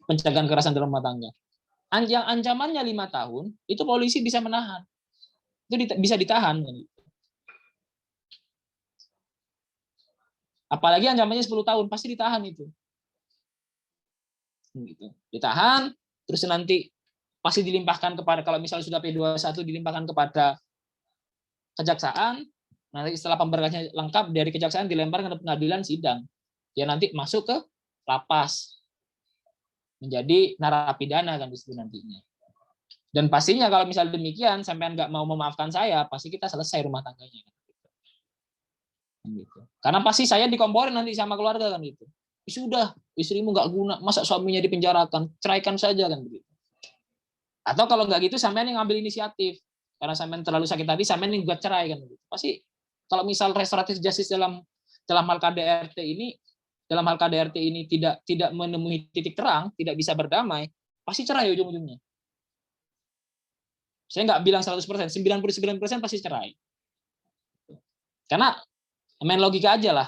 pencegahan kekerasan dalam rumah tangga. Yang ancamannya 5 tahun, itu polisi bisa menahan. Itu bisa ditahan. Apalagi ancamannya 10 tahun, pasti ditahan itu. Gitu. Ditahan, terus nanti pasti dilimpahkan kepada, kalau misalnya sudah P21 dilimpahkan kepada kejaksaan, nanti setelah pemberkasnya lengkap dari kejaksaan dilempar ke pengadilan sidang. Ya nanti masuk ke lapas. Menjadi narapidana kan di situ nantinya. Dan pastinya kalau misalnya demikian, sampean nggak mau memaafkan saya, pasti kita selesai rumah tangganya. Gitu. Karena pasti saya dikomporin nanti sama keluarga kan gitu. Sudah, istrimu nggak guna, masa suaminya dipenjarakan, ceraikan saja kan begitu. Atau kalau nggak gitu, sampean yang ngambil inisiatif. Karena sampean terlalu sakit hati, sampean yang buat cerai kan begitu. Pasti kalau misal restoratif justice dalam hal KDRT ini tidak menemui titik terang, tidak bisa berdamai, pasti cerai ujung-ujungnya. Saya nggak bilang 100%, 99% pasti cerai. Karena main logika aja lah.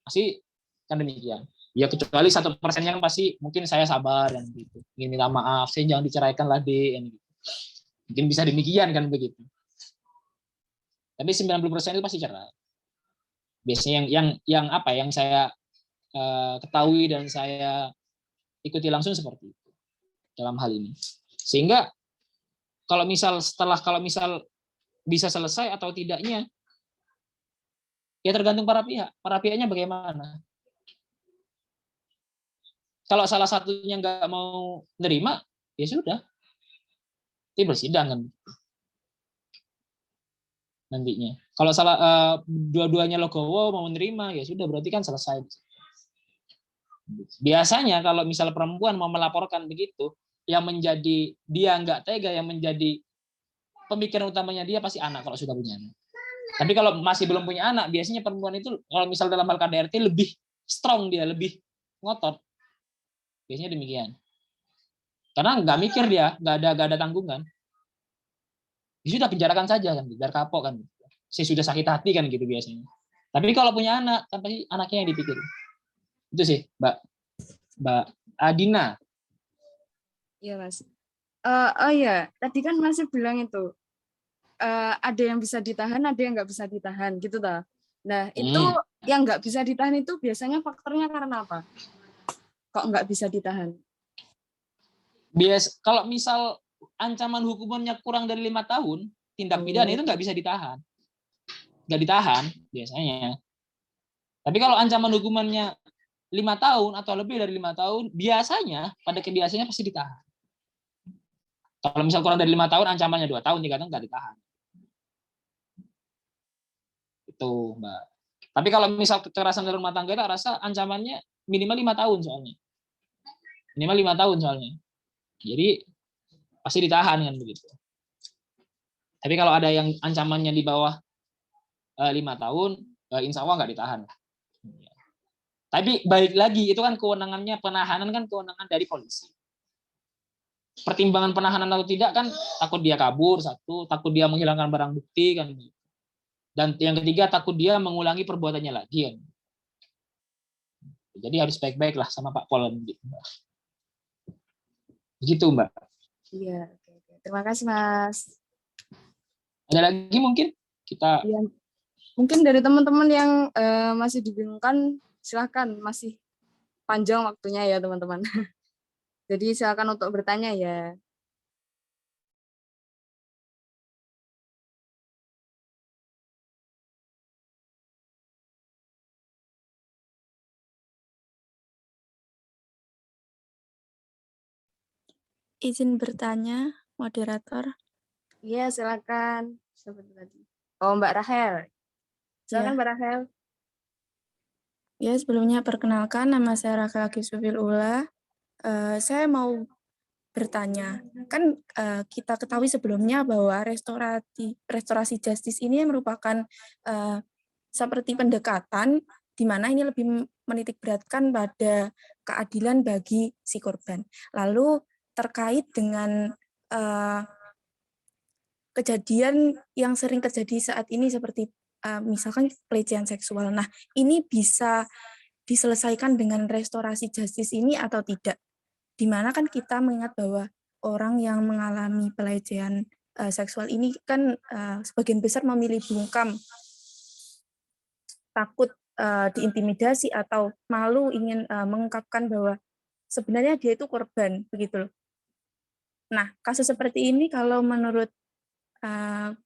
Pasti kan demikian. Ya kecuali 1% yang pasti mungkin saya sabar dan gitu. Ingin minta maaf, saya jangan diceraikan lah deh. Gitu. Mungkin bisa demikian kan begitu. Tapi 90% itu pasti cerai. Biasanya yang apa yang saya ketahui dan saya ikuti langsung seperti itu dalam hal ini. Sehingga kalau misal bisa selesai atau tidaknya, ya tergantung para pihak. Para pihaknya bagaimana. Kalau salah satunya nggak mau nerima, ya sudah. Itu bersidang kan nantinya. Kalau dua-duanya logowo mau menerima, ya sudah berarti kan selesai. Biasanya kalau misal perempuan mau melaporkan begitu, yang menjadi dia nggak tega, yang menjadi pemikiran utamanya dia pasti anak kalau sudah punya anak. Tapi kalau masih belum punya anak, biasanya perempuan itu kalau misal dalam hal KDRT lebih strong dia, lebih ngotot. Biasanya demikian. Karena nggak mikir dia, nggak ada tanggungan. Ya sudah penjarakan saja kan, biar kapok kan. Saya sudah sakit hati kan gitu biasanya. Tapi kalau punya anak, kan pasti anaknya yang dipikir. Itu sih, Mbak Adina. Iya, Mas. Oh ya, tadi kan Masih bilang itu ada yang bisa ditahan, ada yang nggak bisa ditahan, gitu ta. Nah, itu yang nggak bisa ditahan itu biasanya faktornya karena apa? Kok nggak bisa ditahan? Kalau misal ancaman hukumannya kurang dari 5 tahun, tindak pidana itu nggak bisa ditahan. Nggak ditahan biasanya. Tapi kalau ancaman hukumannya 5 tahun atau lebih dari 5 tahun, biasanya pada kebiasaannya pasti ditahan. Kalau misal kurang dari 5 tahun, ancamannya 2 tahun, 3 tahun nggak ditahan. Itu Mbak. Tapi kalau misal kekerasan dalam rumah tangga, itu rasa ancamannya minimal 5 tahun soalnya. Minimal 5 tahun soalnya. Jadi pasti ditahan kan begitu. Tapi kalau ada yang ancamannya di bawah 5 tahun, insya Allah nggak ditahan. Tapi balik lagi, itu kan kewenangannya, penahanan kan kewenangan dari polisi. Pertimbangan penahanan atau tidak kan takut dia kabur, satu, takut dia menghilangkan barang bukti kan. Dan yang ketiga takut dia mengulangi perbuatannya lagi kan. Jadi harus baik-baik lah sama Pak Pol gitu, Mbak. Begitu Mbak. Iya, oke. Terima kasih Mas. Ada lagi mungkin kita? Ya, mungkin dari teman-teman yang masih dibingungkan, silahkan, masih panjang waktunya ya teman-teman. Jadi silakan untuk bertanya ya. izin bertanya, moderator. Iya, silakan. Seperti tadi. Oh, Mbak Rahel. Silakan Ya. Mbak Rahel. Ya, sebelumnya perkenalkan, nama saya Raka Kisufil Ula. Saya mau bertanya, kan kita ketahui sebelumnya bahwa restorasi justice ini merupakan seperti pendekatan di mana ini lebih menitik beratkan pada keadilan bagi si korban. Lalu terkait dengan kejadian yang sering terjadi saat ini seperti misalkan pelecehan seksual. Nah, ini bisa diselesaikan dengan restorasi justice ini atau tidak? Di mana kan kita mengingat bahwa orang yang mengalami pelecehan seksual ini kan sebagian besar memilih bungkam, takut diintimidasi atau malu ingin mengungkapkan bahwa sebenarnya dia itu korban, begitu loh. Nah, kasus seperti ini kalau menurut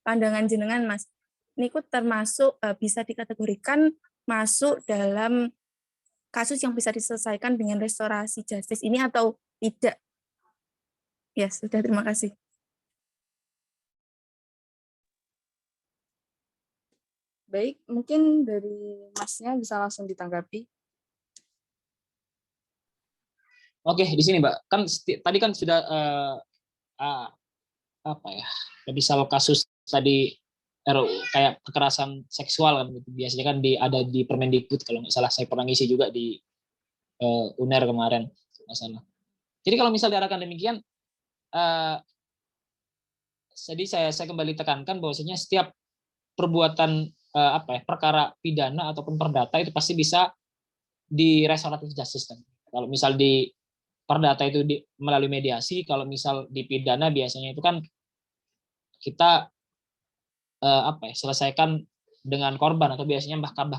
pandangan jenengan, Mas, ini termasuk bisa dikategorikan masuk dalam kasus yang bisa diselesaikan dengan restorasi justice ini atau tidak? Ya, sudah, terima kasih. Baik, mungkin dari Masnya bisa langsung ditanggapi. Oke, di sini Mbak. Kan tadi kan sudah apa ya? Misal kasus tadi kayak kekerasan seksual kan gitu. Biasanya kan ada di Permendikbud kalau nggak salah, saya pernah ngisi juga di UNER kemarin nggak salah. Jadi kalau misal diarahkan demikian, jadi saya kembali tekankan bahwasanya setiap perbuatan perkara pidana ataupun perdata itu pasti bisa di restoratif justice kan. Kalau misal di perdata itu melalui mediasi, kalau misal di pidana biasanya itu kan kita selesaikan dengan korban atau biasanya bahkan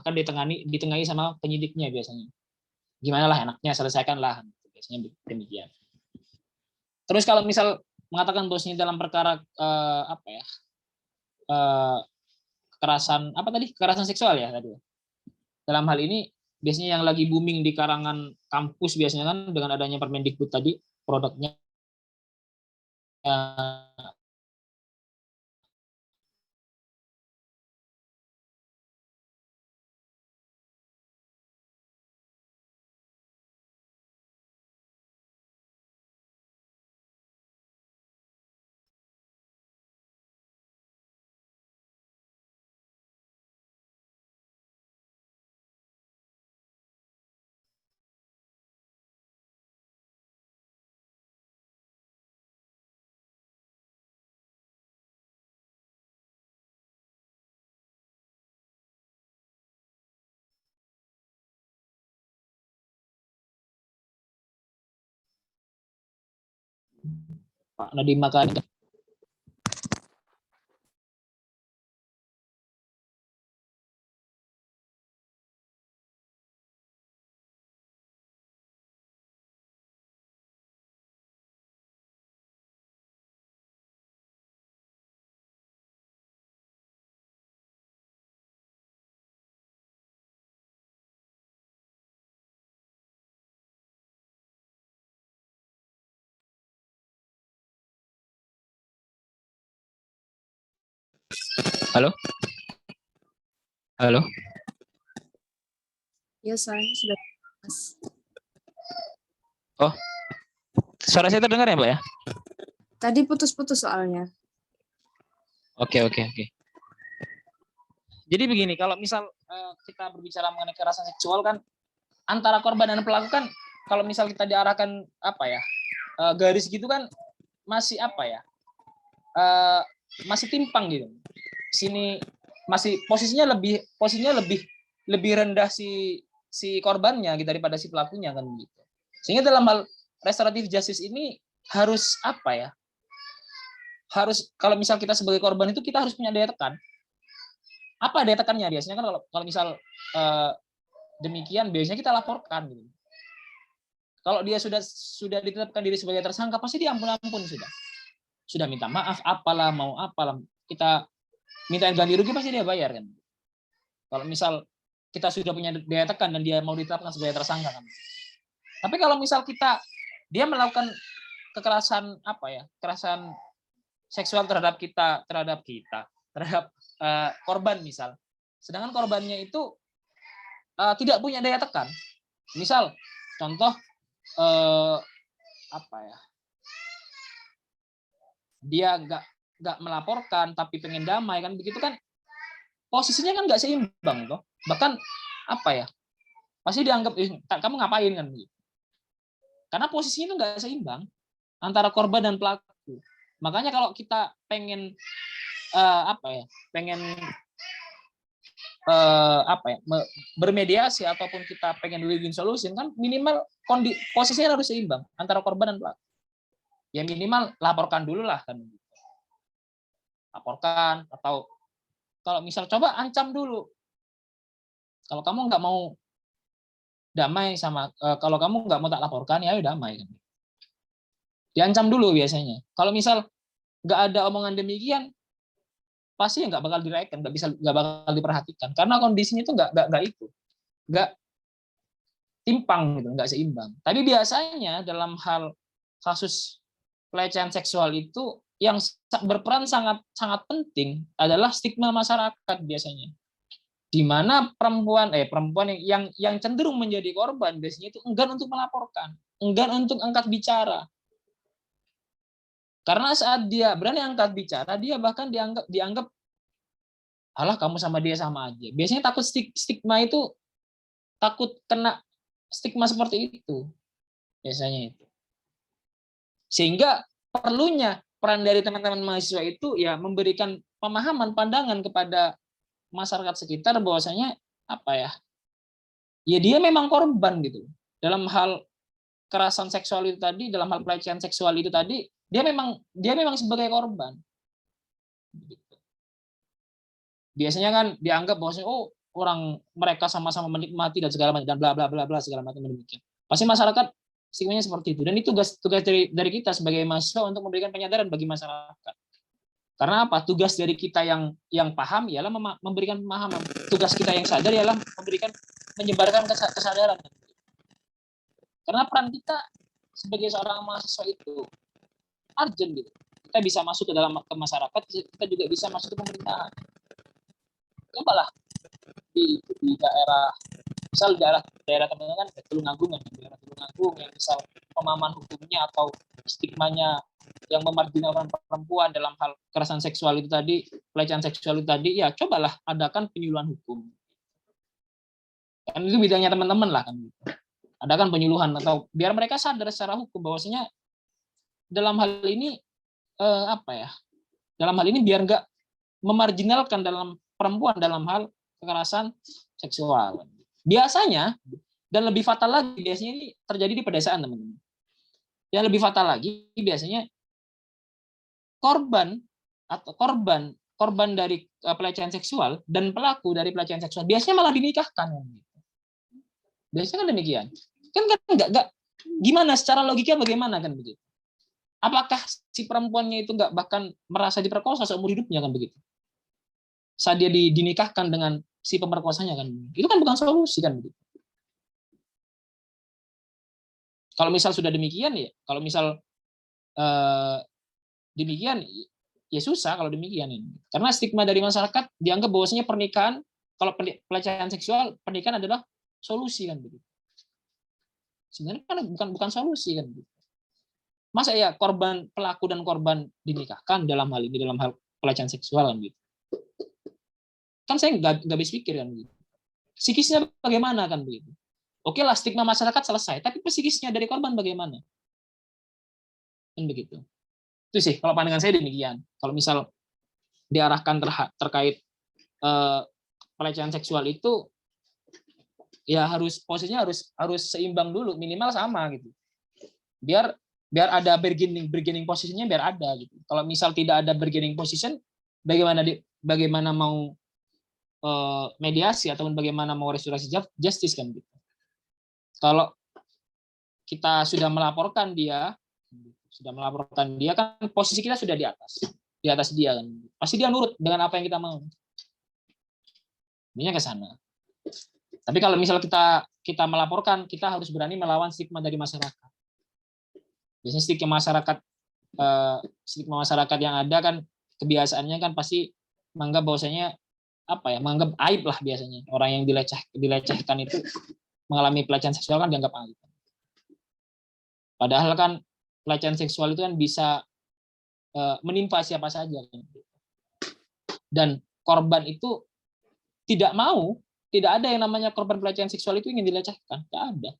ditengahi sama penyidiknya biasanya. Gimana lah enaknya selesaikanlah, biasanya demikian. Terus kalau misal mengatakan bahwasanya dalam perkara kekerasan seksual ya tadi. Dalam hal ini biasanya yang lagi booming di karangan kampus biasanya kan dengan adanya Permendikbud tadi, produknya Pak Nadiem Makarim. Halo? Halo? Ya, soalnya sudah. Oh, suara saya terdengar ya, Mbak ya? Tadi putus-putus soalnya. Oke. Jadi begini, kalau misal kita berbicara mengenai kekerasan seksual kan antara korban dan pelaku kan kalau misal kita diarahkan garis gitu kan masih masih timpang gitu. Sini masih posisinya lebih rendah si korbannya gitu daripada si pelakunya kan gitu. Sehingga dalam hal restoratif justice ini harus harus kalau misal kita sebagai korban itu kita harus punya daya tekan. Apa daya tekannya biasanya kan kalau misal demikian biasanya kita laporkan gitu. Kalau dia sudah ditetapkan diri sebagai tersangka pasti diampun sudah minta maaf apalah kita minta ganti rugi pasti dia bayar kan. Kalau misal kita sudah punya daya tekan dan dia mau ditetapkan sebagai tersangka kan. Tapi kalau misal dia melakukan kekerasan kekerasan seksual terhadap korban misal. Sedangkan korbannya itu tidak punya daya tekan. Misal contoh dia nggak melaporkan tapi pengen damai kan begitu kan, posisinya kan nggak seimbang toh. Bahkan pasti dianggap kamu ngapain kan begitu. Karena posisinya itu nggak seimbang antara korban dan pelaku. Makanya kalau kita pengen bermediasi ataupun kita pengen win-win solution kan minimal posisinya harus seimbang antara korban dan pelaku. Ya minimal laporkan dulu lah kan. Laporkan, atau kalau misal coba ancam dulu. Kalau kamu nggak mau damai kalau kamu nggak mau tak laporkan ya udah damai kan. Diancam dulu biasanya. Kalau misal nggak ada omongan demikian, pasti nggak bakal direken, nggak bakal diperhatikan karena kondisinya itu nggak timpang gitu, nggak seimbang. Tapi biasanya dalam hal kasus pelecehan seksual itu yang berperan sangat penting adalah stigma masyarakat biasanya, di mana perempuan yang cenderung menjadi korban biasanya itu enggan untuk melaporkan, enggan untuk angkat bicara. Karena saat dia berani angkat bicara, dia bahkan dianggap alah kamu sama dia sama aja. Biasanya takut stigma itu, takut kena stigma seperti itu. Biasanya itu. Sehingga perlunya peran dari teman-teman mahasiswa itu ya memberikan pemahaman, pandangan kepada masyarakat sekitar bahwasanya ya dia memang korban gitu. Dalam hal kekerasan seksual itu tadi, dalam hal pelecehan seksual itu tadi, dia memang sebagai korban. Biasanya kan dianggap bahwasanya orang mereka sama-sama menikmati dan segala macam dan bla bla bla bla segala macam demikian. Pasti masyarakat stigmanya seperti itu, dan itu tugas dari kita sebagai mahasiswa untuk memberikan penyadaran bagi masyarakat. Karena apa? Tugas dari kita yang paham ialah memberikan pemahaman. Tugas kita yang sadar ialah menyebarkan kesadaran. Karena peran kita sebagai seorang mahasiswa itu urgent gitu. Kita bisa masuk ke masyarakat, kita juga bisa masuk ke pemerintahan. Cobalah di daerah, misal daerah teman-teman kan Tulungagung yang misal pemahaman hukumnya atau stigmanya yang memarginalkan perempuan dalam hal kekerasan seksual itu tadi, pelecehan seksual itu tadi, ya cobalah adakan penyuluhan hukum. Kan itu bidangnya teman-teman lah kan. Adakan penyuluhan atau biar mereka sadar secara hukum bahwasanya dalam hal ini dalam hal ini biar nggak memarginalkan dalam perempuan dalam hal kekerasan seksual. Biasanya dan lebih fatal lagi biasanya ini terjadi di pedesaan teman-teman. Yang lebih fatal lagi biasanya korban dari pelecehan seksual dan pelaku dari pelecehan seksual biasanya malah dinikahkan. Biasanya kan demikian. Kan enggak gimana secara logika bagaimana kan begitu? Apakah si perempuannya itu enggak bahkan merasa diperkosa seumur hidupnya kan begitu? Saat dia dinikahkan dengan si pemerkosanya kan. Itu kan bukan solusi kan begitu. Kalau misal sudah demikian ya, kalau misal demikian ya susah kalau demikian ini. Karena stigma dari masyarakat dianggap bahwasanya pernikahan, kalau pelecehan seksual, pernikahan adalah solusi kan begitu. Sebenarnya kan bukan solusi kan begitu. Masa ya pelaku dan korban dinikahkan dalam hal ini, dalam hal pelecehan seksual kan gitu. Kan saya nggak habis pikir kan begitu. Psikisnya bagaimana kan begitu. Oke lah, stigma masyarakat selesai, tapi psikisnya dari korban bagaimana? Kan begitu. Itu sih kalau pandangan saya demikian. Kalau misal diarahkan terkait pelecehan seksual itu ya posisinya harus seimbang dulu, minimal sama gitu. Biar ada bargaining posisinya biar ada gitu. Kalau misal tidak ada bargaining position, bagaimana mau mediasi ataupun bagaimana mau restorasi justice kan gitu. Kalau kita sudah melaporkan dia kan posisi kita sudah di atas dia kan. Pasti dia nurut dengan apa yang kita mau. Intinya ke sana. Tapi kalau misal kita melaporkan, kita harus berani melawan stigma dari masyarakat. Biasanya stigma masyarakat yang ada kan kebiasaannya kan pasti menganggap bahwasanya menganggap aib lah biasanya. Orang yang dilecehkan itu mengalami pelecehan seksual kan dianggap aib. Padahal kan pelecehan seksual itu kan bisa menimpa siapa saja. Dan korban itu tidak ada yang namanya korban pelecehan seksual itu ingin dilecehkan, tidak ada.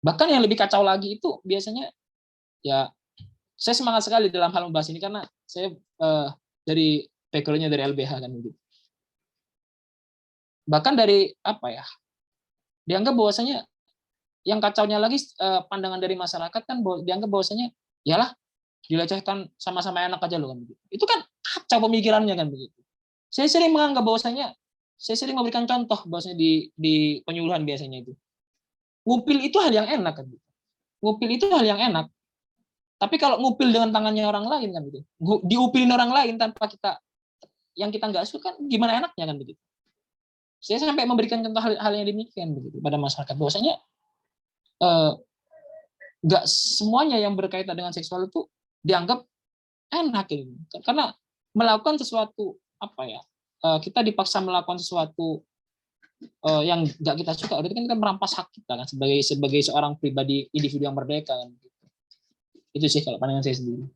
Bahkan yang lebih kacau lagi itu biasanya, ya saya semangat sekali dalam hal membahas ini karena saya dari background-nya dari LBH kan gitu. Bahkan dari dianggap bahwasanya yang kacaunya lagi pandangan dari masyarakat kan dianggap bahwasanya yalah dilecehkan sama-sama enak aja loh kan begitu. Itu kan kacau pemikirannya kan begitu. Saya sering menganggap bahwasanya saya sering memberikan contoh bahwasanya di penyuluhan biasanya itu. Ngupil itu hal yang enak kan gitu. Ngupil itu hal yang enak. Tapi kalau ngupil dengan tangannya orang lain kan gitu. Diupilin orang lain tanpa yang kita nggak suka gimana enaknya kan begitu. Saya sampai memberikan contoh hal yang demikian begitu pada masyarakat bahwasanya nggak semuanya yang berkaitan dengan seksual itu dianggap enak gitu. Karena melakukan sesuatu kita dipaksa melakukan sesuatu yang nggak kita suka, itu kan merampas hak kita kan sebagai seorang pribadi individu yang merdeka kan. Itu sih kalau pandangan saya sendiri.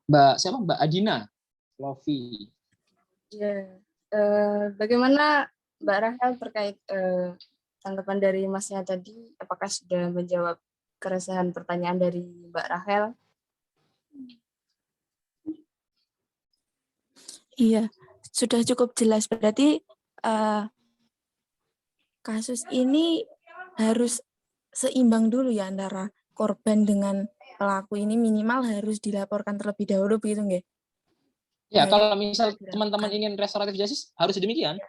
Mbak Adina Lofi. Ya, bagaimana Mbak Rahel terkait tanggapan dari Masnya tadi? Apakah sudah menjawab keresahan pertanyaan dari Mbak Rahel? Iya, sudah cukup jelas. Berarti kasus ini harus seimbang dulu ya antara korban dengan pelaku ini, minimal harus dilaporkan terlebih dahulu begitu nggih? Ya, kalau misal teman-teman ingin restoratif justice harus demikian.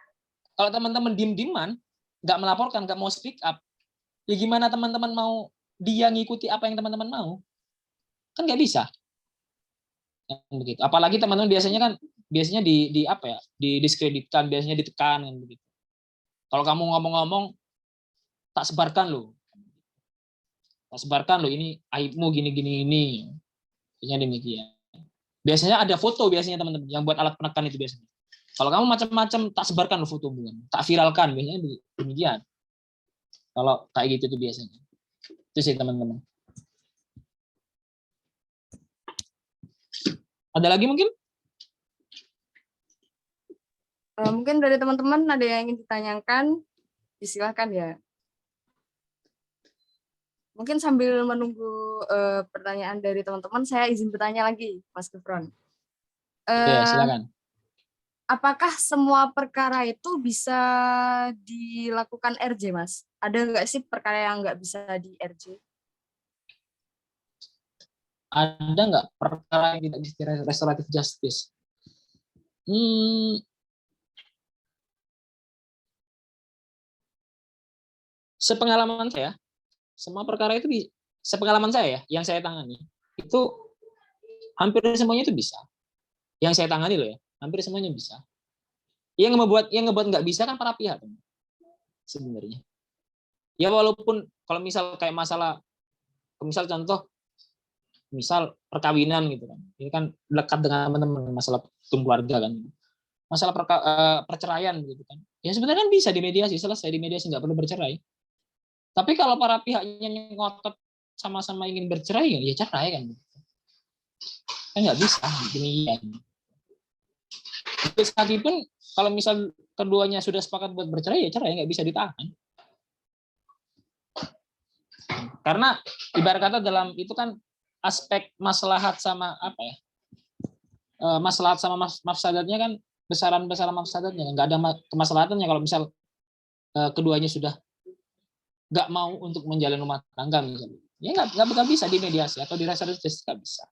Kalau teman-teman diem-dieman, nggak melaporkan, nggak mau speak up, ya gimana teman-teman mau dia ngikuti apa yang teman-teman mau? Kan nggak bisa. Begitu. Apalagi teman-teman biasanya didiskreditkan, biasanya ditekan kan begitu. Kalau kamu ngomong-ngomong tak sebarkan loh. Tak sebarkan loh ini aibmu gini-gini ini. Biasanya demikian. Biasanya ada foto biasanya teman-teman yang buat alat penekan itu biasanya. Kalau kamu macam-macam tak sebarkan loh fotomu, tak viralkan biasanya demikian. Kalau kayak gitu tuh biasanya. Itu sih teman-teman. Ada lagi mungkin? Mungkin dari teman-teman ada yang ingin ditanyakan, silakan ya. Mungkin sambil menunggu pertanyaan dari teman-teman, saya izin bertanya lagi, Mas Gufron. Ya, silakan. Apakah semua perkara itu bisa dilakukan RJ, Mas? Ada nggak sih perkara yang nggak bisa di RJ? Ada nggak perkara yang tidak bisa restoratif justice? Sepengalaman saya, semua perkara itu sepengalaman saya ya, yang saya tangani itu hampir semuanya itu bisa. Yang saya tangani loh ya, hampir semuanya bisa. Yang ngebuat nggak bisa kan para pihak sebenarnya. Ya walaupun kalau misal kayak misal contoh, misal perkawinan gitu kan, ini kan dekat dengan teman-teman masalah keluarga kan, masalah perceraian gitu kan. Ya sebenarnya kan bisa dimediasi, selesai dimediasi, nggak perlu bercerai. Tapi kalau para pihaknya ngotot sama-sama ingin bercerai, ya cerai kan. Kan nggak bisa demikian. Meskipun kalau misal keduanya sudah sepakat buat bercerai, ya cerai, nggak bisa ditahan. Karena ibarat kata dalam itu kan aspek maslahat sama maslahat sama mafsadatnya kan, besaran-besaran mafsadatnya nggak ada kemaslahatannya kalau misal keduanya sudah nggak mau untuk menjalin rumah tangga misalnya, ya nggak bisa dimediasi atau di restoratif justice nggak bisa.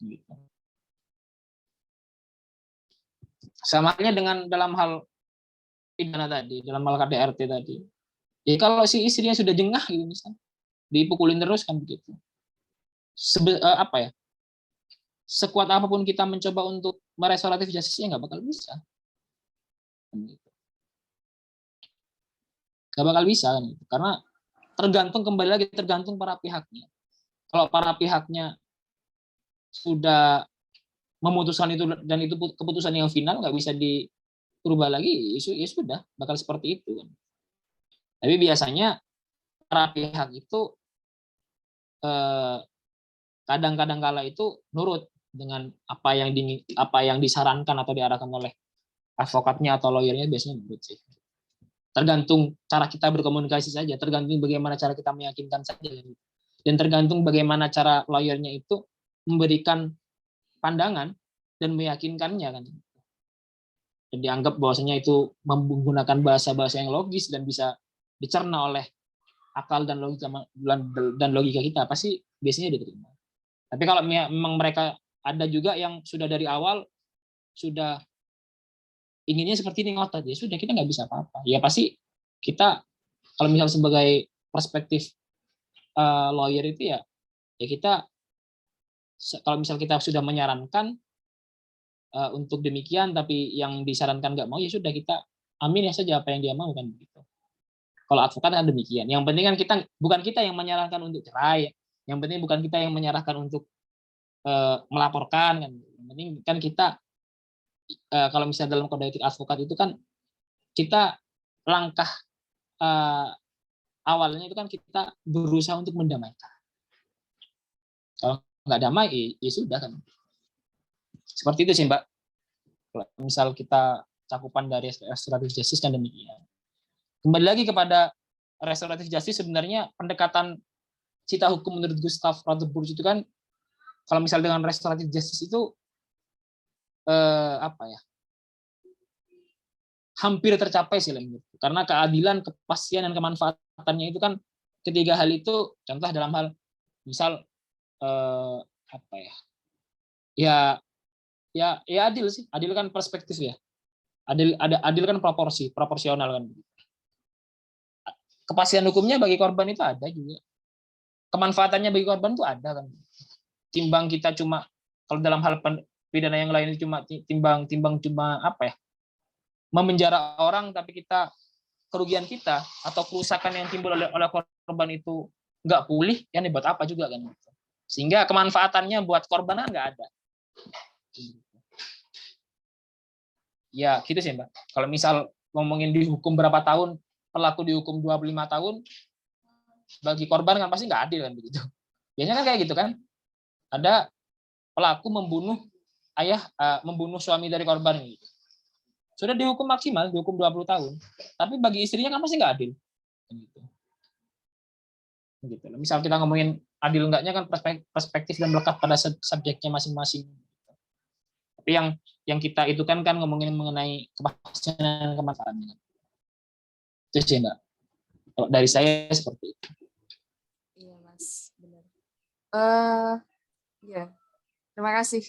Gitu. Sama halnya dengan dalam hal pidana tadi, dalam hal KDRT tadi. Ya kalau si istrinya sudah jengah gitu misalnya, dipukulin terus kan begitu. Sekuat apapun kita mencoba untuk merestoratif justice, ya nggak bakal bisa. Gak bakal bisa kan gitu. Karena kembali lagi tergantung para pihaknya. Kalau para pihaknya sudah memutuskan itu dan itu keputusan yang final, nggak bisa dirubah lagi, ya sudah bakal seperti itu kan. Tapi biasanya para pihak itu kadang-kadang kala itu nurut dengan apa yang disarankan atau diarahkan oleh advokatnya atau lawyernya, biasanya nurut sih. Tergantung cara kita berkomunikasi saja, tergantung bagaimana cara kita meyakinkan saja, dan tergantung bagaimana cara lawyernya itu memberikan pandangan dan meyakinkannya kan. Dan dianggap bahwasanya itu menggunakan bahasa-bahasa yang logis dan bisa dicerna oleh akal dan logika kita, pasti biasanya diterima. Tapi kalau memang mereka ada juga yang sudah dari awal sudah inginnya seperti ini ngotot, ya sudah, kita nggak bisa apa-apa. Ya pasti kita kalau misal sebagai perspektif lawyer itu ya kita kalau misal kita sudah menyarankan untuk demikian, tapi yang disarankan nggak mau, ya sudah, kita amin ya saja apa yang dia mau kan begitu. Kalau advokat kan demikian. Yang penting kan bukan kita yang menyarankan untuk cerai. Yang penting bukan kita yang menyarankan untuk melaporkan kan. Yang penting kan kita kalau misalnya dalam kode etik advokat itu kan kita langkah awalnya itu kan kita berusaha untuk mendamaikan. Kalau nggak damai, ya sudah kan. Seperti itu sih Mbak. Kalau misal kita cakupan dari restoratif justice kan demikian. Kembali lagi kepada restoratif justice, sebenarnya pendekatan cita hukum menurut Gustav Rothbard itu kan, kalau misal dengan restoratif justice itu apa ya, hampir tercapai sih lah, karena keadilan, kepastian, dan kemanfaatannya itu kan ketiga hal itu, contoh dalam hal misal apa ya adil sih, adil kan perspektif ya, adil kan proporsional kan, kepastian hukumnya bagi korban itu ada juga, kemanfaatannya bagi korban itu ada kan, timbang kita cuma kalau dalam hal pidana yang lain itu cuma timbang cuma apa ya, memenjara orang tapi kita kerugian kita atau kerusakan yang timbul oleh korban itu nggak pulih, ya buat apa juga kan, sehingga kemanfaatannya buat korban kan nggak ada. Ya gitu sih Mbak. Kalau misal ngomongin dihukum berapa tahun, pelaku dihukum 25 tahun, bagi korban kan pasti nggak adil kan begitu. Biasanya kan kayak gitu kan. Ada pelaku membunuh membunuh suami dari korban gitu. Sudah dihukum maksimal, dihukum 20 tahun. Tapi bagi istrinya kan pasti nggak adil. Gitu. Gitu. Misal kita ngomongin adil enggaknya kan perspektif dan melekat pada subjeknya masing-masing. Tapi yang kita itu kan ngomongin mengenai kepastian dan kemanfaatannya. Itu sih Mbak. Kalau dari saya seperti itu. Iya Mas, benar. Ya, terima kasih.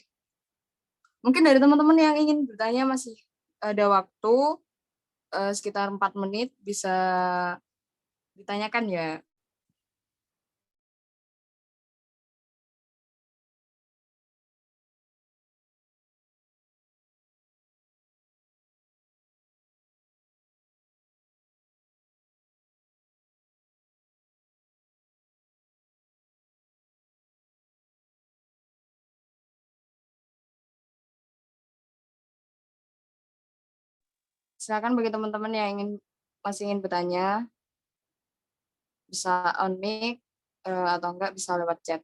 Mungkin dari teman-teman yang ingin bertanya masih ada waktu sekitar 4 menit, bisa ditanyakan ya. Silakan bagi teman-teman yang masih ingin bertanya, bisa on mic atau enggak bisa lewat chat.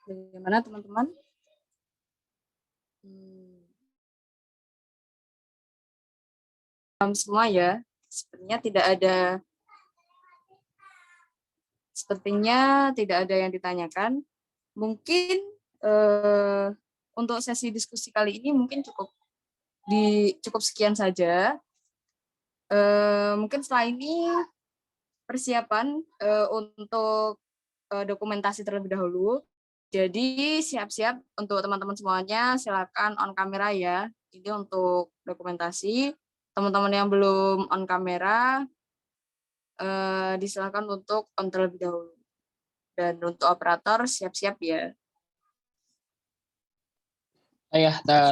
Bagaimana teman-teman? Semua ya, sepertinya tidak ada yang ditanyakan. Mungkin untuk sesi diskusi kali ini mungkin cukup sekian saja. Mungkin setelah ini persiapan untuk dokumentasi terlebih dahulu. Jadi siap-siap untuk teman-teman semuanya, silakan on kamera ya. Ini untuk dokumentasi. Teman-teman yang belum on kamera, disilakan untuk on terlebih dahulu. Dan untuk operator siap-siap ya.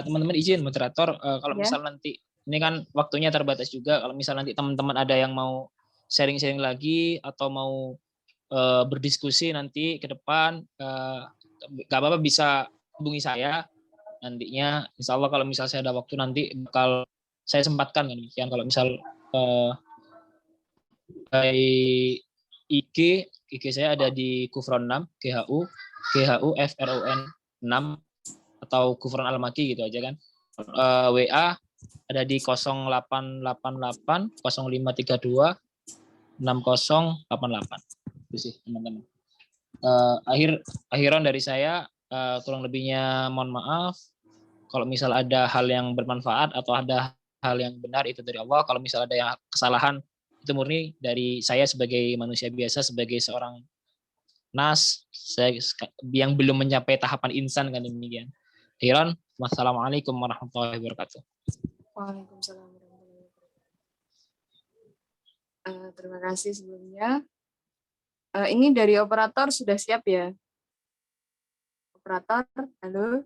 Teman-teman izin moderator, kalau Ya. misal nanti ini kan waktunya terbatas juga. Kalau misal nanti teman-teman ada yang mau sharing-sharing lagi atau mau berdiskusi nanti ke depan, nggak apa-apa bisa hubungi saya nantinya. Insya Allah kalau misal saya ada waktu nanti bakal saya sempatkan kan demikian. Kalau misal IG saya ada di Kufron 6 GHU FRON 6 atau Kufron Al-Maki gitu aja kan. WA ada di 0888 0532 6088. Itu sih teman-teman. Akhiran dari saya, kurang lebihnya mohon maaf. Kalau misal ada hal yang bermanfaat atau ada hal yang benar itu dari Allah. Kalau misal ada yang kesalahan itu murni dari saya sebagai manusia biasa, sebagai seorang nas yang belum mencapai tahapan insan kan demikian. Akhiran, wassalamualaikum warahmatullahi wabarakatuh. Waalaikumsalam warahmatullahi wabarakatuh. Terima kasih sebelumnya. Ini dari operator sudah siap ya? Operator, halo?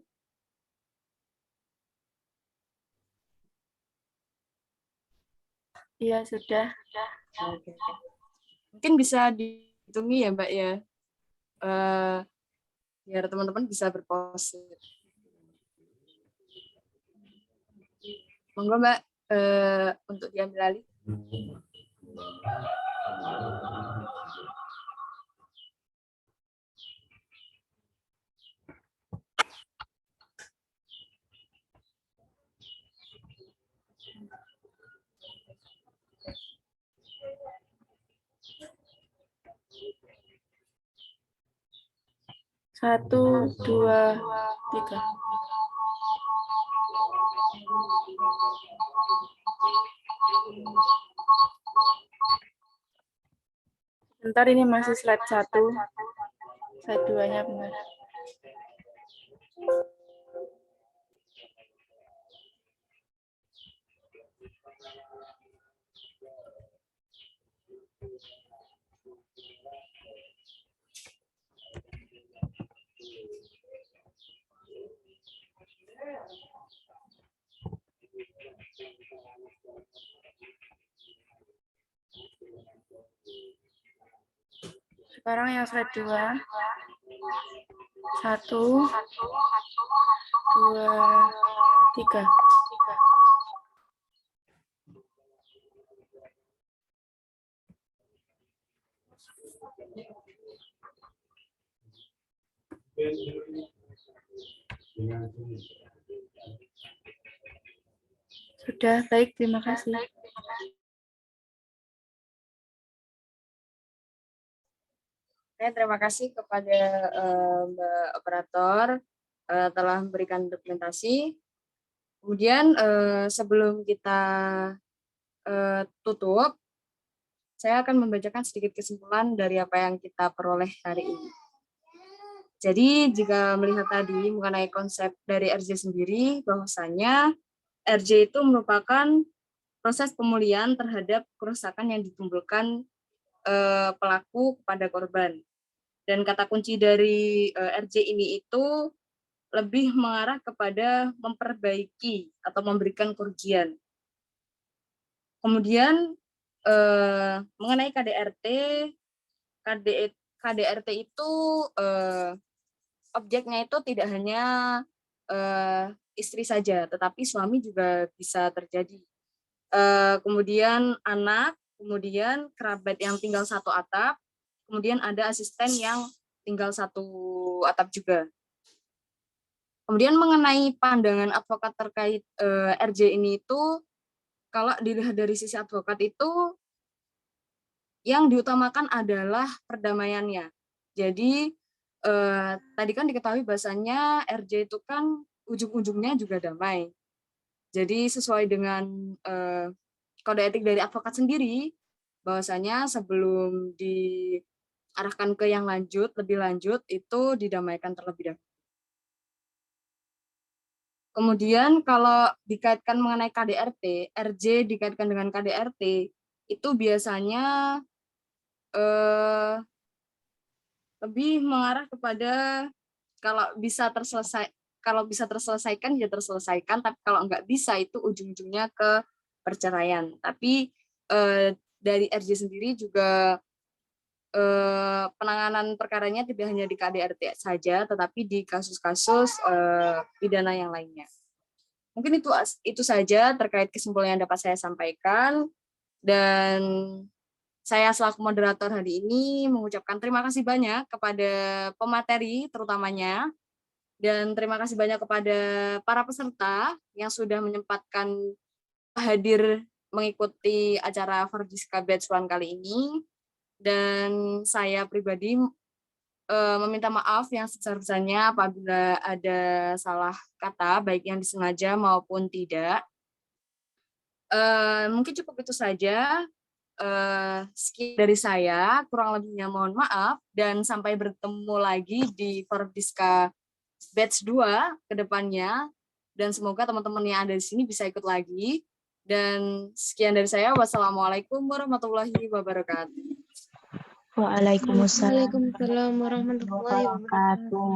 Iya, sudah. Oke. Mungkin bisa dihitungi ya, Mbak ya? Biar teman-teman bisa berpose. Monggo Mbak, untuk diambil alih. Satu, dua, tiga. Bentar, ini masih slide 1. Slide 2-nya benar. Sekarang yang slide 2. 1, 2, 3. Sudah, baik, terima kasih. Terima kasih kepada Mbak Operator telah memberikan dokumentasi. Kemudian sebelum kita tutup, saya akan membacakan sedikit kesimpulan dari apa yang kita peroleh hari ini. Jadi jika melihat tadi mengenai konsep dari RJ sendiri, bahwasanya RJ itu merupakan proses pemulihan terhadap kerusakan yang ditimbulkan pelaku kepada korban. Dan kata kunci dari RJ ini itu lebih mengarah kepada memperbaiki atau memberikan kerugian. Kemudian mengenai KDRT, KDRT itu objeknya itu tidak hanya istri saja, tetapi suami juga bisa terjadi. Kemudian anak, kemudian kerabat yang tinggal satu atap, kemudian ada asisten yang tinggal satu atap juga. Kemudian mengenai pandangan advokat terkait RJ ini itu, kalau dilihat dari sisi advokat itu, yang diutamakan adalah perdamaiannya. Jadi tadi kan diketahui bahasanya RJ itu kan ujung-ujungnya juga damai. Jadi sesuai dengan kode etik dari advokat sendiri, bahwasanya sebelum diarahkan ke yang lebih lanjut, itu didamaikan terlebih dahulu. Kemudian kalau dikaitkan mengenai KDRT, RJ dikaitkan dengan KDRT, itu biasanya lebih mengarah kepada kalau bisa terselesaikan ya terselesaikan, tapi kalau nggak bisa itu ujung-ujungnya ke perceraian. Tapi dari RJ sendiri juga penanganan perkaranya tidak hanya di KDRT saja, tetapi di kasus-kasus pidana yang lainnya. Mungkin itu saja terkait kesimpulan yang dapat saya sampaikan, dan saya selaku moderator hari ini mengucapkan terima kasih banyak kepada pemateri terutamanya, dan terima kasih banyak kepada para peserta yang sudah menyempatkan hadir mengikuti acara Verdiska Batch 1 kali ini. Dan saya pribadi meminta maaf yang sebesar-besarnya apabila ada salah kata, baik yang disengaja maupun tidak. Mungkin cukup itu saja. Sekian dari saya, kurang lebihnya mohon maaf, dan sampai bertemu lagi di Verdiska Batch 2 ke depannya, dan semoga teman-teman yang ada di sini bisa ikut lagi. Dan sekian dari saya, wassalamualaikum warahmatullahi wabarakatuh. Waalaikumsalam. Waalaikumsalam warahmatullahi wabarakatuh.